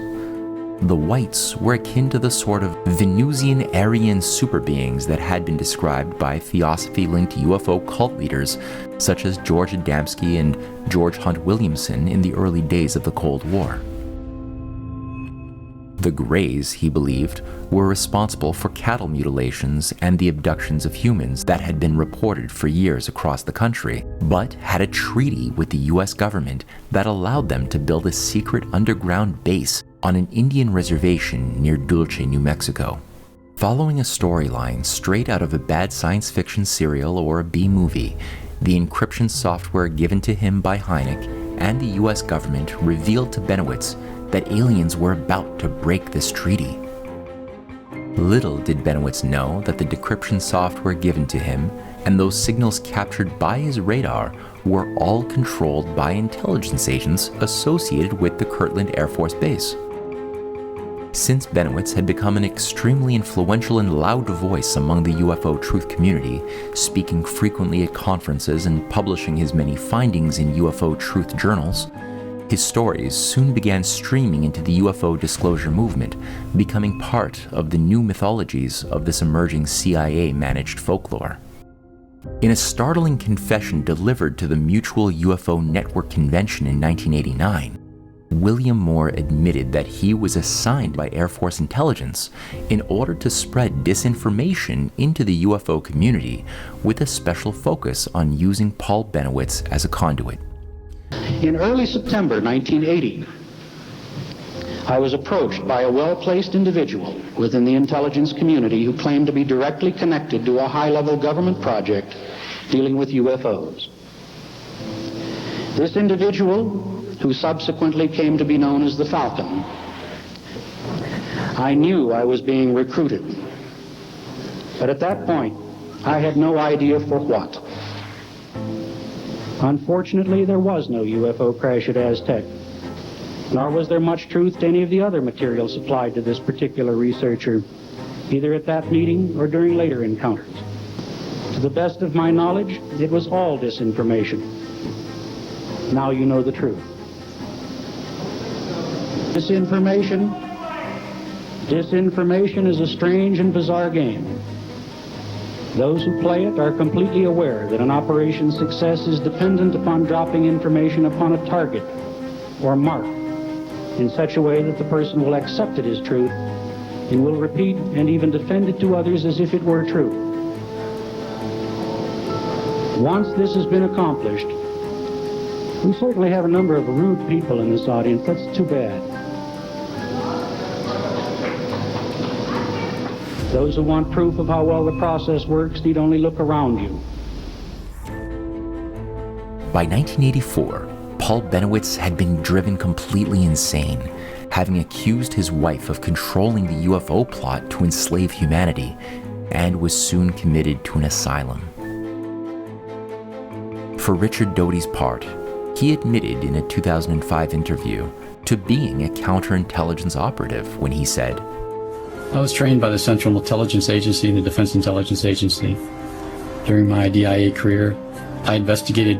The whites were akin to the sort of Venusian Aryan superbeings that had been described by theosophy-linked UFO cult leaders such as George Adamski and George Hunt Williamson in the early days of the Cold War. The Greys, he believed, were responsible for cattle mutilations and the abductions of humans that had been reported for years across the country, but had a treaty with the US government that allowed them to build a secret underground base on an Indian reservation near Dulce, New Mexico. Following a storyline straight out of a bad science fiction serial or a B-movie, the encryption software given to him by Hynek and the US government revealed to Bennewitz that aliens were about to break this treaty. Little did Bennewitz know that the decryption software given to him and those signals captured by his radar were all controlled by intelligence agents associated with the Kirtland Air Force Base. Since Bennewitz had become an extremely influential and loud voice among the UFO truth community, speaking frequently at conferences and publishing his many findings in UFO truth journals, his stories soon began streaming into the UFO disclosure movement, becoming part of the new mythologies of this emerging CIA-managed folklore. In a startling confession delivered to the Mutual UFO Network Convention in 1989, William Moore admitted that he was assigned by Air Force intelligence in order to spread disinformation into the UFO community with a special focus on using Paul Bennewitz as a conduit. In early September 1980, I was approached by a well-placed individual within the intelligence community who claimed to be directly connected to a high-level government project dealing with UFOs. This individual, who subsequently came to be known as the Falcon, I knew I was being recruited, but at that point, I had no idea for what. Unfortunately, there was no UFO crash at Aztec, nor was there much truth to any of the other material supplied to this particular researcher, either at that meeting or during later encounters. To the best of my knowledge, it was all disinformation. Now you know the truth. Disinformation is a strange and bizarre game. Those who play it are completely aware that an operation's success is dependent upon dropping information upon a target or mark in such a way that the person will accept it as truth and will repeat and even defend it to others as if it were true. Once this has been accomplished, we certainly have a number of rude people in this audience. That's too bad. Those who want proof of how well the process works need only look around you. By 1984, Paul Bennewitz had been driven completely insane, having accused his wife of controlling the UFO plot to enslave humanity, and was soon committed to an asylum. For Richard Doty's part, he admitted in a 2005 interview to being a counterintelligence operative when he said, I was trained by the Central Intelligence Agency and the Defense Intelligence Agency. During my DIA career, I investigated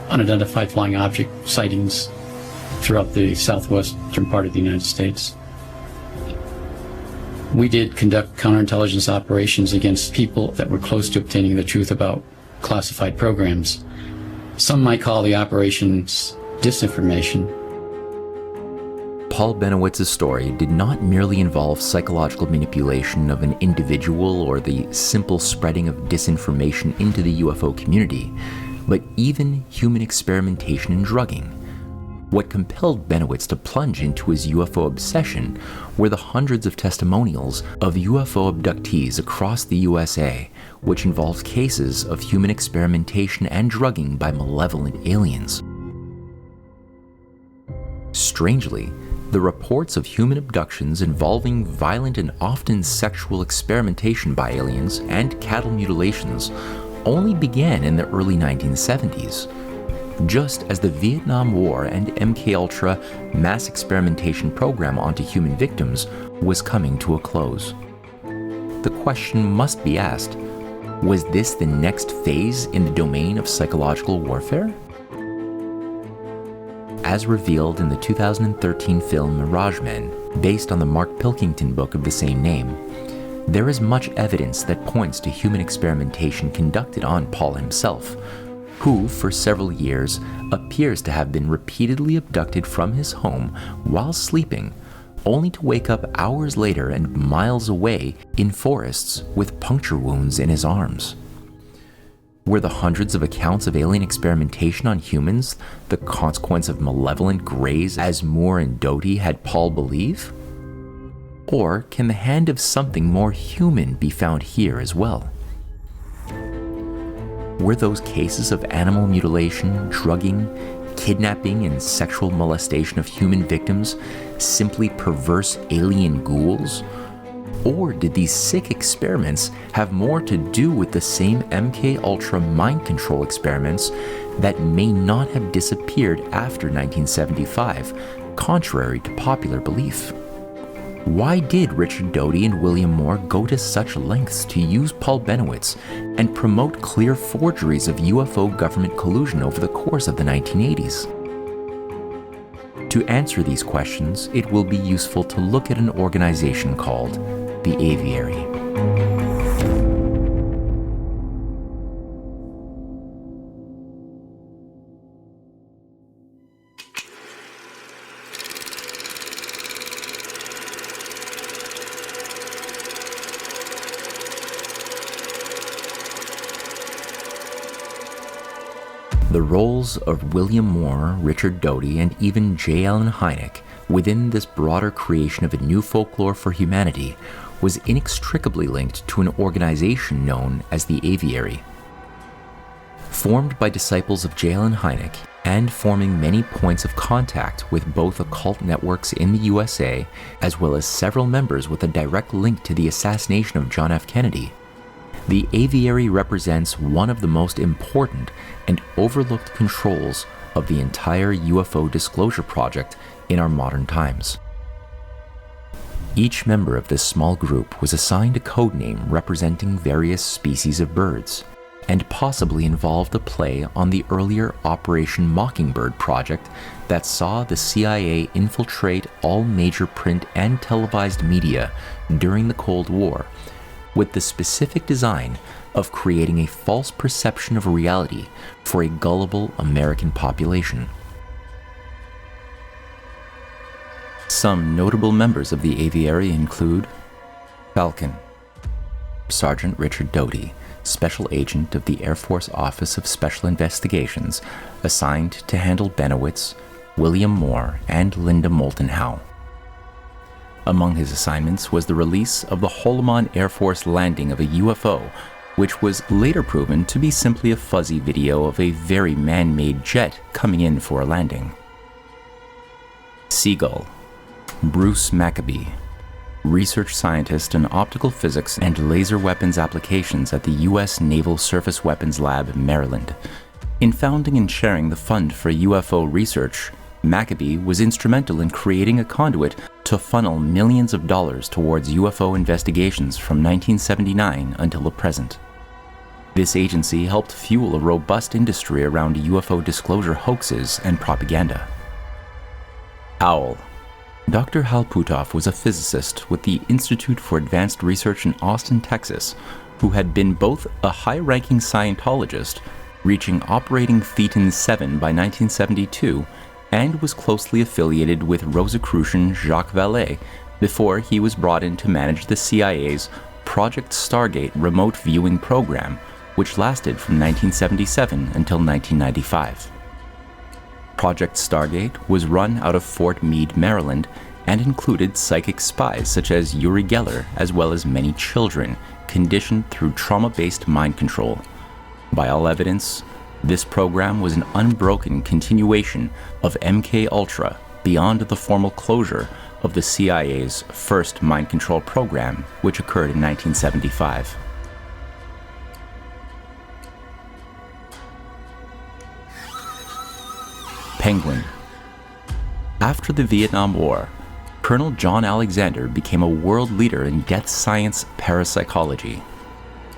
unidentified flying object sightings throughout the southwestern part of the United States. We did conduct counterintelligence operations against people that were close to obtaining the truth about classified programs. Some might call the operations disinformation. Paul Bennewitz's story did not merely involve psychological manipulation of an individual or the simple spreading of disinformation into the UFO community, but even human experimentation and drugging. What compelled Bennewitz to plunge into his UFO obsession were the hundreds of testimonials of UFO abductees across the USA, which involved cases of human experimentation and drugging by malevolent aliens. Strangely, the reports of human abductions involving violent and often sexual experimentation by aliens and cattle mutilations only began in the early 1970s, just as the Vietnam War and MKUltra mass experimentation program onto human victims was coming to a close. The question must be asked, was this the next phase in the domain of psychological warfare? As revealed in the 2013 film Mirage Men, based on the Mark Pilkington book of the same name, there is much evidence that points to human experimentation conducted on Paul himself, who, for several years, appears to have been repeatedly abducted from his home while sleeping, only to wake up hours later and miles away in forests with puncture wounds in his arms. Were the hundreds of accounts of alien experimentation on humans the consequence of malevolent greys as Moore and Doty had Paul believe? Or can the hand of something more human be found here as well? Were those cases of animal mutilation, drugging, kidnapping, and sexual molestation of human victims simply perverse alien ghouls? Or did these sick experiments have more to do with the same MKUltra mind control experiments that may not have disappeared after 1975, contrary to popular belief? Why did Richard Doty and William Moore go to such lengths to use Paul Bennewitz and promote clear forgeries of UFO government collusion over the course of the 1980s? To answer these questions, it will be useful to look at an organization called the Aviary. The roles of William Moore, Richard Doty, and even J. Allen Hynek within this broader creation of a new folklore for humanity was inextricably linked to an organization known as the Aviary. Formed by disciples of J. Allen Hynek and forming many points of contact with both occult networks in the USA, as well as several members with a direct link to the assassination of John F. Kennedy, the Aviary represents one of the most important and overlooked controls of the entire UFO disclosure project in our modern times. Each member of this small group was assigned a code name representing various species of birds, and possibly involved a play on the earlier Operation Mockingbird project that saw the CIA infiltrate all major print and televised media during the Cold War, with the specific design of creating a false perception of reality for a gullible American population. Some notable members of the Aviary include Falcon, Sergeant Richard Doty, Special Agent of the Air Force Office of Special Investigations, assigned to handle Bennewitz, William Moore, and Linda Moulton Howe. Among his assignments was the release of the Holloman Air Force landing of a UFO, which was later proven to be simply a fuzzy video of a very man-made jet coming in for a landing. Seagull, Bruce Maccabee, research scientist in optical physics and laser weapons applications at the U.S. Naval Surface Weapons Lab, Maryland. In founding and chairing the Fund for UFO Research, Maccabee was instrumental in creating a conduit to funnel millions of dollars towards UFO investigations from 1979 until the present. This agency helped fuel a robust industry around UFO disclosure hoaxes and propaganda. OWL. Dr. Hal Putoff was a physicist with the Institute for Advanced Research in Austin, Texas, who had been both a high-ranking Scientologist, reaching operating Thetan 7 by 1972, and was closely affiliated with Rosicrucian Jacques Vallée before he was brought in to manage the CIA's Project Stargate remote viewing program, which lasted from 1977 until 1995. Project Stargate was run out of Fort Meade, Maryland, and included psychic spies such as Uri Geller, as well as many children, conditioned through trauma-based mind control. By all evidence, this program was an unbroken continuation of MK Ultra beyond the formal closure of the CIA's first mind control program, which occurred in 1975. Penguin. After the Vietnam War, Colonel John Alexander became a world leader in death science parapsychology.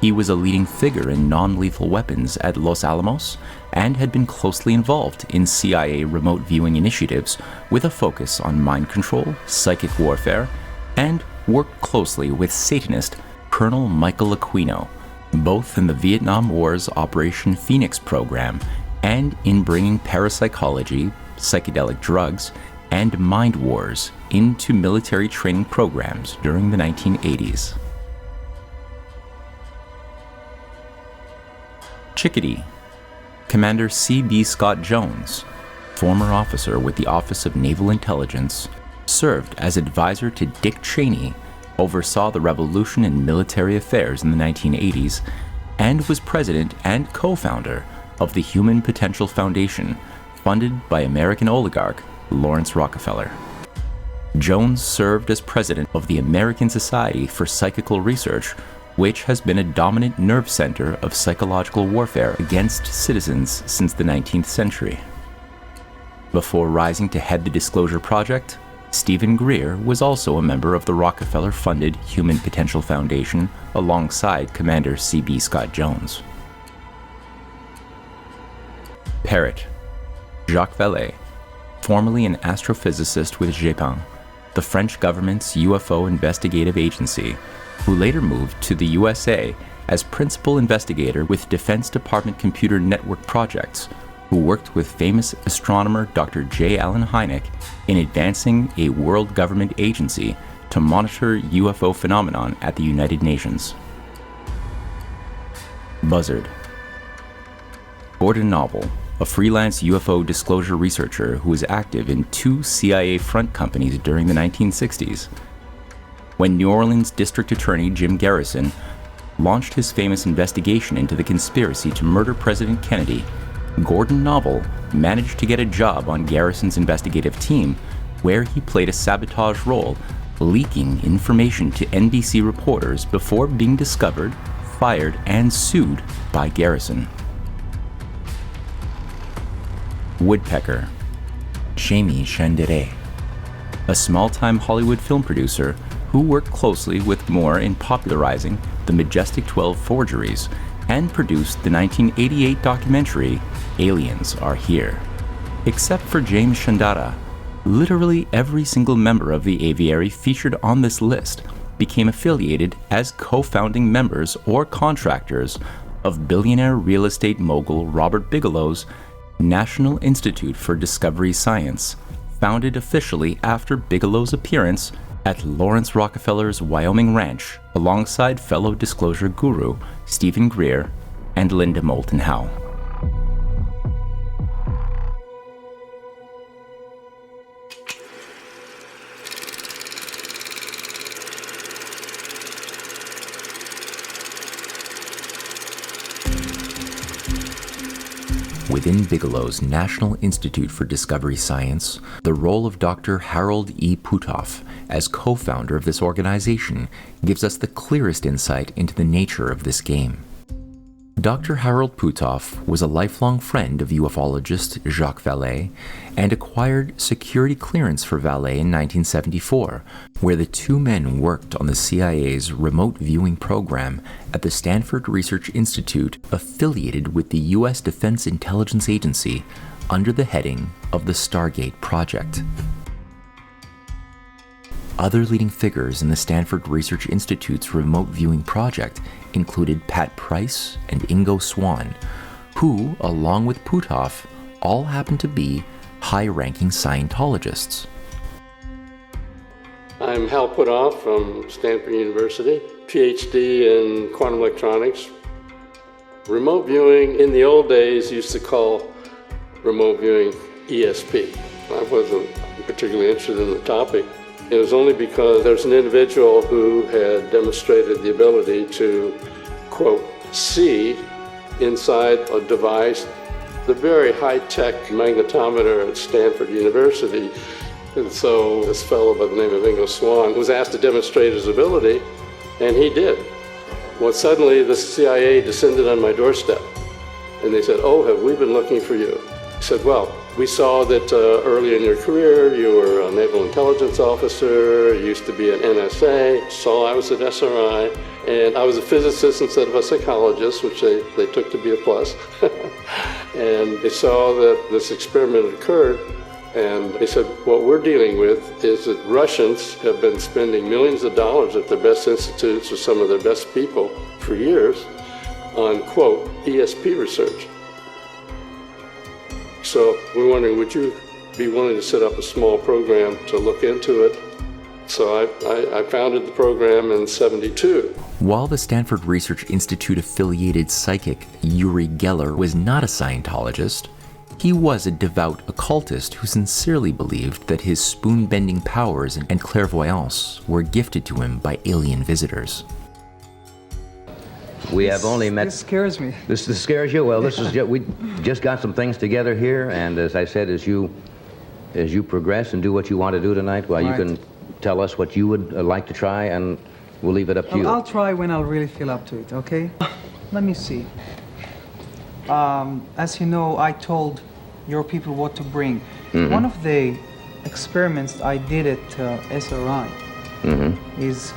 He was a leading figure in non-lethal weapons at Los Alamos and had been closely involved in CIA remote viewing initiatives with a focus on mind control, psychic warfare, and worked closely with Satanist Colonel Michael Aquino, both in the Vietnam War's Operation Phoenix program and in bringing parapsychology, psychedelic drugs, and mind wars into military training programs during the 1980s. Chickadee. Commander C.B. Scott Jones, former officer with the Office of Naval Intelligence, served as advisor to Dick Cheney, oversaw the revolution in military affairs in the 1980s, and was president and co-founder of the Human Potential Foundation, funded by American oligarch Lawrence Rockefeller. Jones served as president of the American Society for Psychical Research, which has been a dominant nerve center of psychological warfare against citizens since the 19th century. Before rising to head the Disclosure Project, Stephen Greer was also a member of the Rockefeller-funded Human Potential Foundation alongside Commander C.B. Scott Jones. Parrot. Jacques Vallée, formerly an astrophysicist with GEPAN, the French government's UFO investigative agency, who later moved to the USA as principal investigator with Defense Department Computer Network projects, who worked with famous astronomer Dr. J. Allen Hynek in advancing a world government agency to monitor UFO phenomenon at the United Nations. Buzzard. Gordon Noble, a freelance UFO disclosure researcher who was active in 2 CIA front companies during the 1960s. When New Orleans District Attorney Jim Garrison launched his famous investigation into the conspiracy to murder President Kennedy, Gordon Noble managed to get a job on Garrison's investigative team, where he played a sabotage role, leaking information to NBC reporters before being discovered, fired, and sued by Garrison. Woodpecker. Jamie Chandere, a small-time Hollywood film producer who worked closely with Moore in popularizing the Majestic 12 forgeries and produced the 1988 documentary Aliens Are Here. Except for James Chandara, literally every single member of the Aviary featured on this list became affiliated as co-founding members or contractors of billionaire real estate mogul Robert Bigelow's National Institute for Discovery Science, founded officially after Bigelow's appearance at Lawrence Rockefeller's Wyoming ranch alongside fellow disclosure guru Stephen Greer and Linda Moulton Howe. Within Bigelow's National Institute for Discovery Science, the role of Dr. Harold E. Putoff as co-founder of this organization gives us the clearest insight into the nature of this game. Dr. Harold Putoff was a lifelong friend of ufologist Jacques Vallée and acquired security clearance for Vallée in 1974, where the two men worked on the CIA's remote viewing program at the Stanford Research Institute affiliated with the U.S. Defense Intelligence Agency under the heading of the Stargate Project. Other leading figures in the Stanford Research Institute's remote viewing project included Pat Price and Ingo Swann, who, along with Putoff, all happened to be high-ranking Scientologists. I'm Hal Putoff from Stanford University, PhD in quantum electronics. Remote viewing, in the old days, used to call remote viewing ESP. I wasn't particularly interested in the topic. It was only because there's an individual who had demonstrated the ability to, quote, see inside a device, the very high-tech magnetometer at Stanford University. And so this fellow by the name of Ingo Swann was asked to demonstrate his ability, and he did. Well, suddenly the CIA descended on my doorstep, and they said, "Oh, have we been looking for you?" I said, "Well, we saw that early in your career you were a naval intelligence officer, you used to be an NSA, saw I was at SRI, and I was a physicist instead of a psychologist, which they took to be a plus." And they saw that this experiment occurred, and they said, "What we're dealing with is that Russians have been spending millions of dollars at their best institutes with some of their best people for years on, quote, ESP research. So we're wondering, would you be willing to set up a small program to look into it?" So I founded the program in '72. While the Stanford Research Institute-affiliated psychic Uri Geller was not a Scientologist, he was a devout occultist who sincerely believed that his spoon-bending powers and clairvoyance were gifted to him by alien visitors. We have only met... This scares me. This scares you? Well, this is we just got some things together here, and as I said, as you progress and do what you want to do tonight, well, Right. you can tell us what you would like to try, and we'll leave it up to you. I'll try when I'll really feel up to it, okay? Let me see. As you know, I told your people what to bring. Mm-hmm. One of the experiments I did at SRI is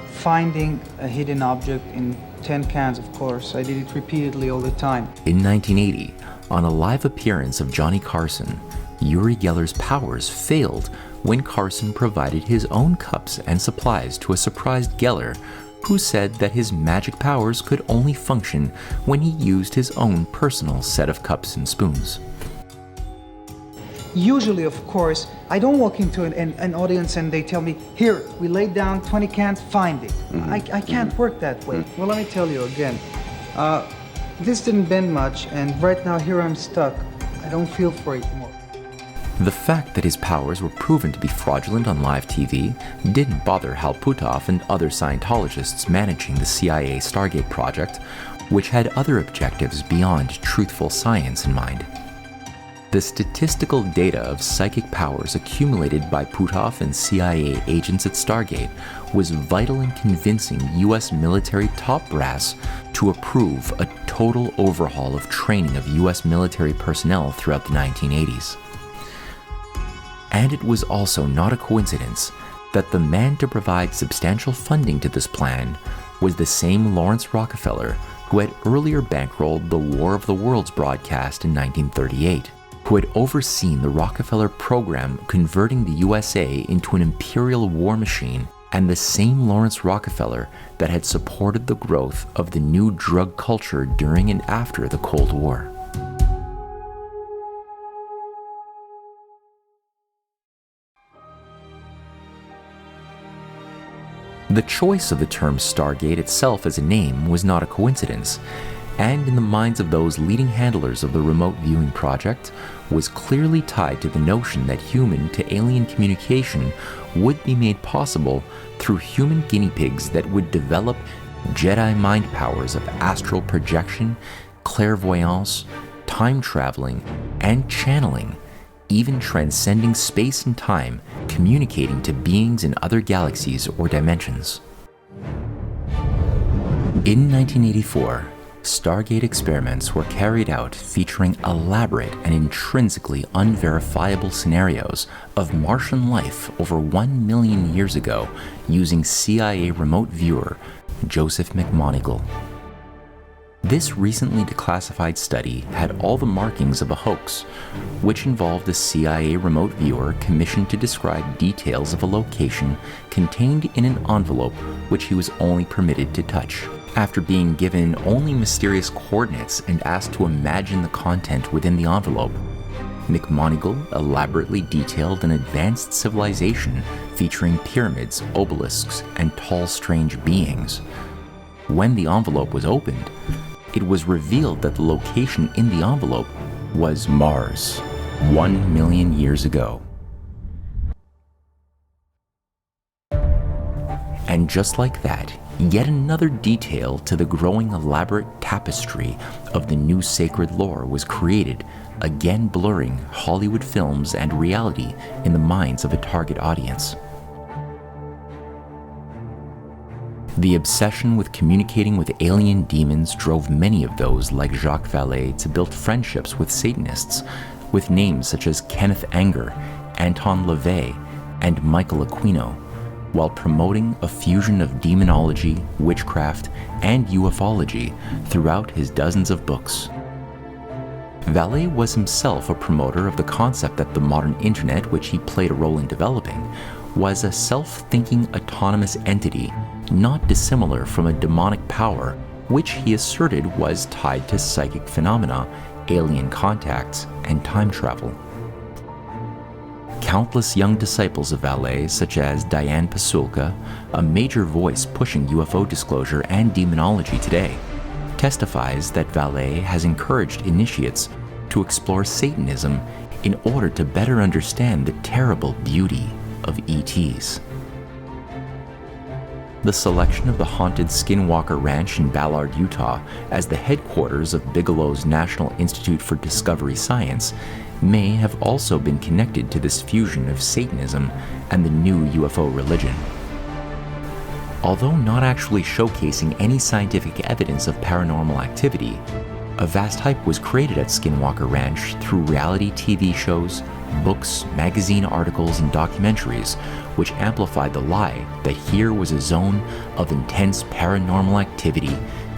finding a hidden object in 10 cans, of course. I did it repeatedly all the time. In 1980, on a live appearance of Johnny Carson, Uri Geller's powers failed when Carson provided his own cups and supplies to a surprised Geller, who said that his magic powers could only function when he used his own personal set of cups and spoons. Usually, of course, I don't walk into an audience and they tell me, "Here, we laid down 20 cans, find it." I can't work that way. Well, let me tell you again. This didn't bend much, and right now here I'm stuck. I don't feel for it more. The fact that his powers were proven to be fraudulent on live TV didn't bother Hal Putoff and other Scientologists managing the CIA Stargate project, which had other objectives beyond truthful science in mind. The statistical data of psychic powers accumulated by Putoff and CIA agents at Stargate was vital in convincing U.S. military top brass to approve a total overhaul of training of U.S. military personnel throughout the 1980s. And it was also not a coincidence that the man to provide substantial funding to this plan was the same Lawrence Rockefeller who had earlier bankrolled the War of the Worlds broadcast in 1938. Who had overseen the Rockefeller program converting the USA into an imperial war machine, and the same Lawrence Rockefeller that had supported the growth of the new drug culture during and after the Cold War. The choice of the term Stargate itself as a name was not a coincidence, and in the minds of those leading handlers of the remote viewing project was clearly tied to the notion that human to alien communication would be made possible through human guinea pigs that would develop Jedi mind powers of astral projection, clairvoyance, time traveling, and channeling, even transcending space and time, communicating to beings in other galaxies or dimensions. In 1984, Stargate experiments were carried out featuring elaborate and intrinsically unverifiable scenarios of Martian life over 1 million years ago using CIA remote viewer Joseph McMoneagle. This recently declassified study had all the markings of a hoax, which involved a CIA remote viewer commissioned to describe details of a location contained in an envelope which he was only permitted to touch. After being given only mysterious coordinates and asked to imagine the content within the envelope, McMoneagle elaborately detailed an advanced civilization featuring pyramids, obelisks, and tall, strange beings. When the envelope was opened, it was revealed that the location in the envelope was Mars, 1 million years ago. And just like that, yet another detail to the growing elaborate tapestry of the new sacred lore was created, again blurring Hollywood films and reality in the minds of a target audience. The obsession with communicating with alien demons drove many of those like Jacques Vallée to build friendships with Satanists, with names such as Kenneth Anger, Anton LaVey, and Michael Aquino, while promoting a fusion of demonology, witchcraft, and ufology throughout his dozens of books. Vallée was himself a promoter of the concept that the modern internet, which he played a role in developing, was a self-thinking autonomous entity not dissimilar from a demonic power, which he asserted was tied to psychic phenomena, alien contacts, and time travel. Countless young disciples of Vallée, such as Diane Pasulka, a major voice pushing UFO disclosure and demonology today, testifies that Vallée has encouraged initiates to explore Satanism in order to better understand the terrible beauty of ETs. The selection of the haunted Skinwalker Ranch in Ballard, Utah, as the headquarters of Bigelow's National Institute for Discovery Science may have also been connected to this fusion of Satanism and the new UFO religion. Although not actually showcasing any scientific evidence of paranormal activity, a vast hype was created at Skinwalker Ranch through reality TV shows, books, magazine articles, and documentaries, which amplified the lie that here was a zone of intense paranormal activity,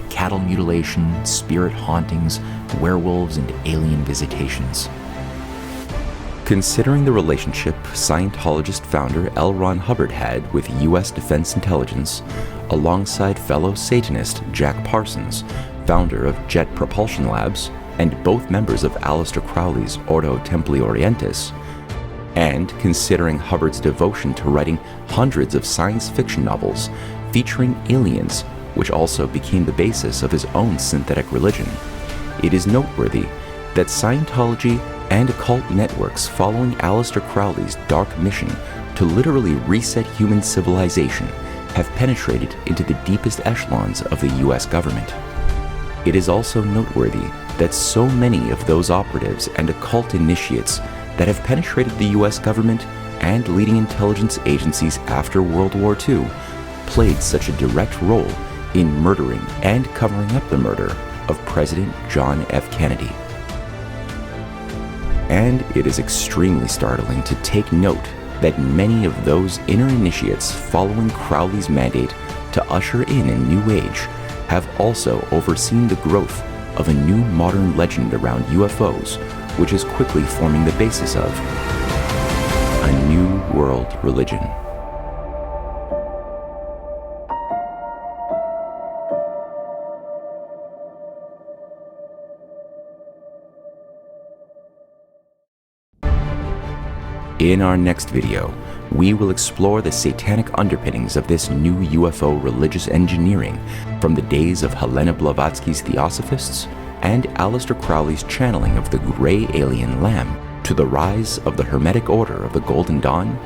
cattle mutilation, spirit hauntings, werewolves, and alien visitations. Considering the relationship Scientologist founder L. Ron Hubbard had with U.S. Defense Intelligence, alongside fellow Satanist Jack Parsons, founder of Jet Propulsion Labs, and both members of Aleister Crowley's Ordo Templi Orientis, and considering Hubbard's devotion to writing hundreds of science fiction novels featuring aliens, which also became the basis of his own synthetic religion, it is noteworthy that Scientology and occult networks following Aleister Crowley's dark mission to literally reset human civilization have penetrated into the deepest echelons of the US government. It is also noteworthy that so many of those operatives and occult initiates that have penetrated the US government and leading intelligence agencies after World War II played such a direct role in murdering and covering up the murder of President John F. Kennedy. And it is extremely startling to take note that many of those inner initiates following Crowley's mandate to usher in a new age have also overseen the growth of a new modern legend around UFOs, which is quickly forming the basis of a new world religion. In our next video, we will explore the satanic underpinnings of this new UFO religious engineering from the days of Helena Blavatsky's Theosophists and Aleister Crowley's channeling of the gray alien lamb to the rise of the Hermetic Order of the Golden Dawn,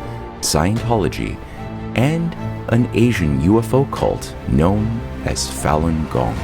Scientology, and an Asian UFO cult known as Falun Gong.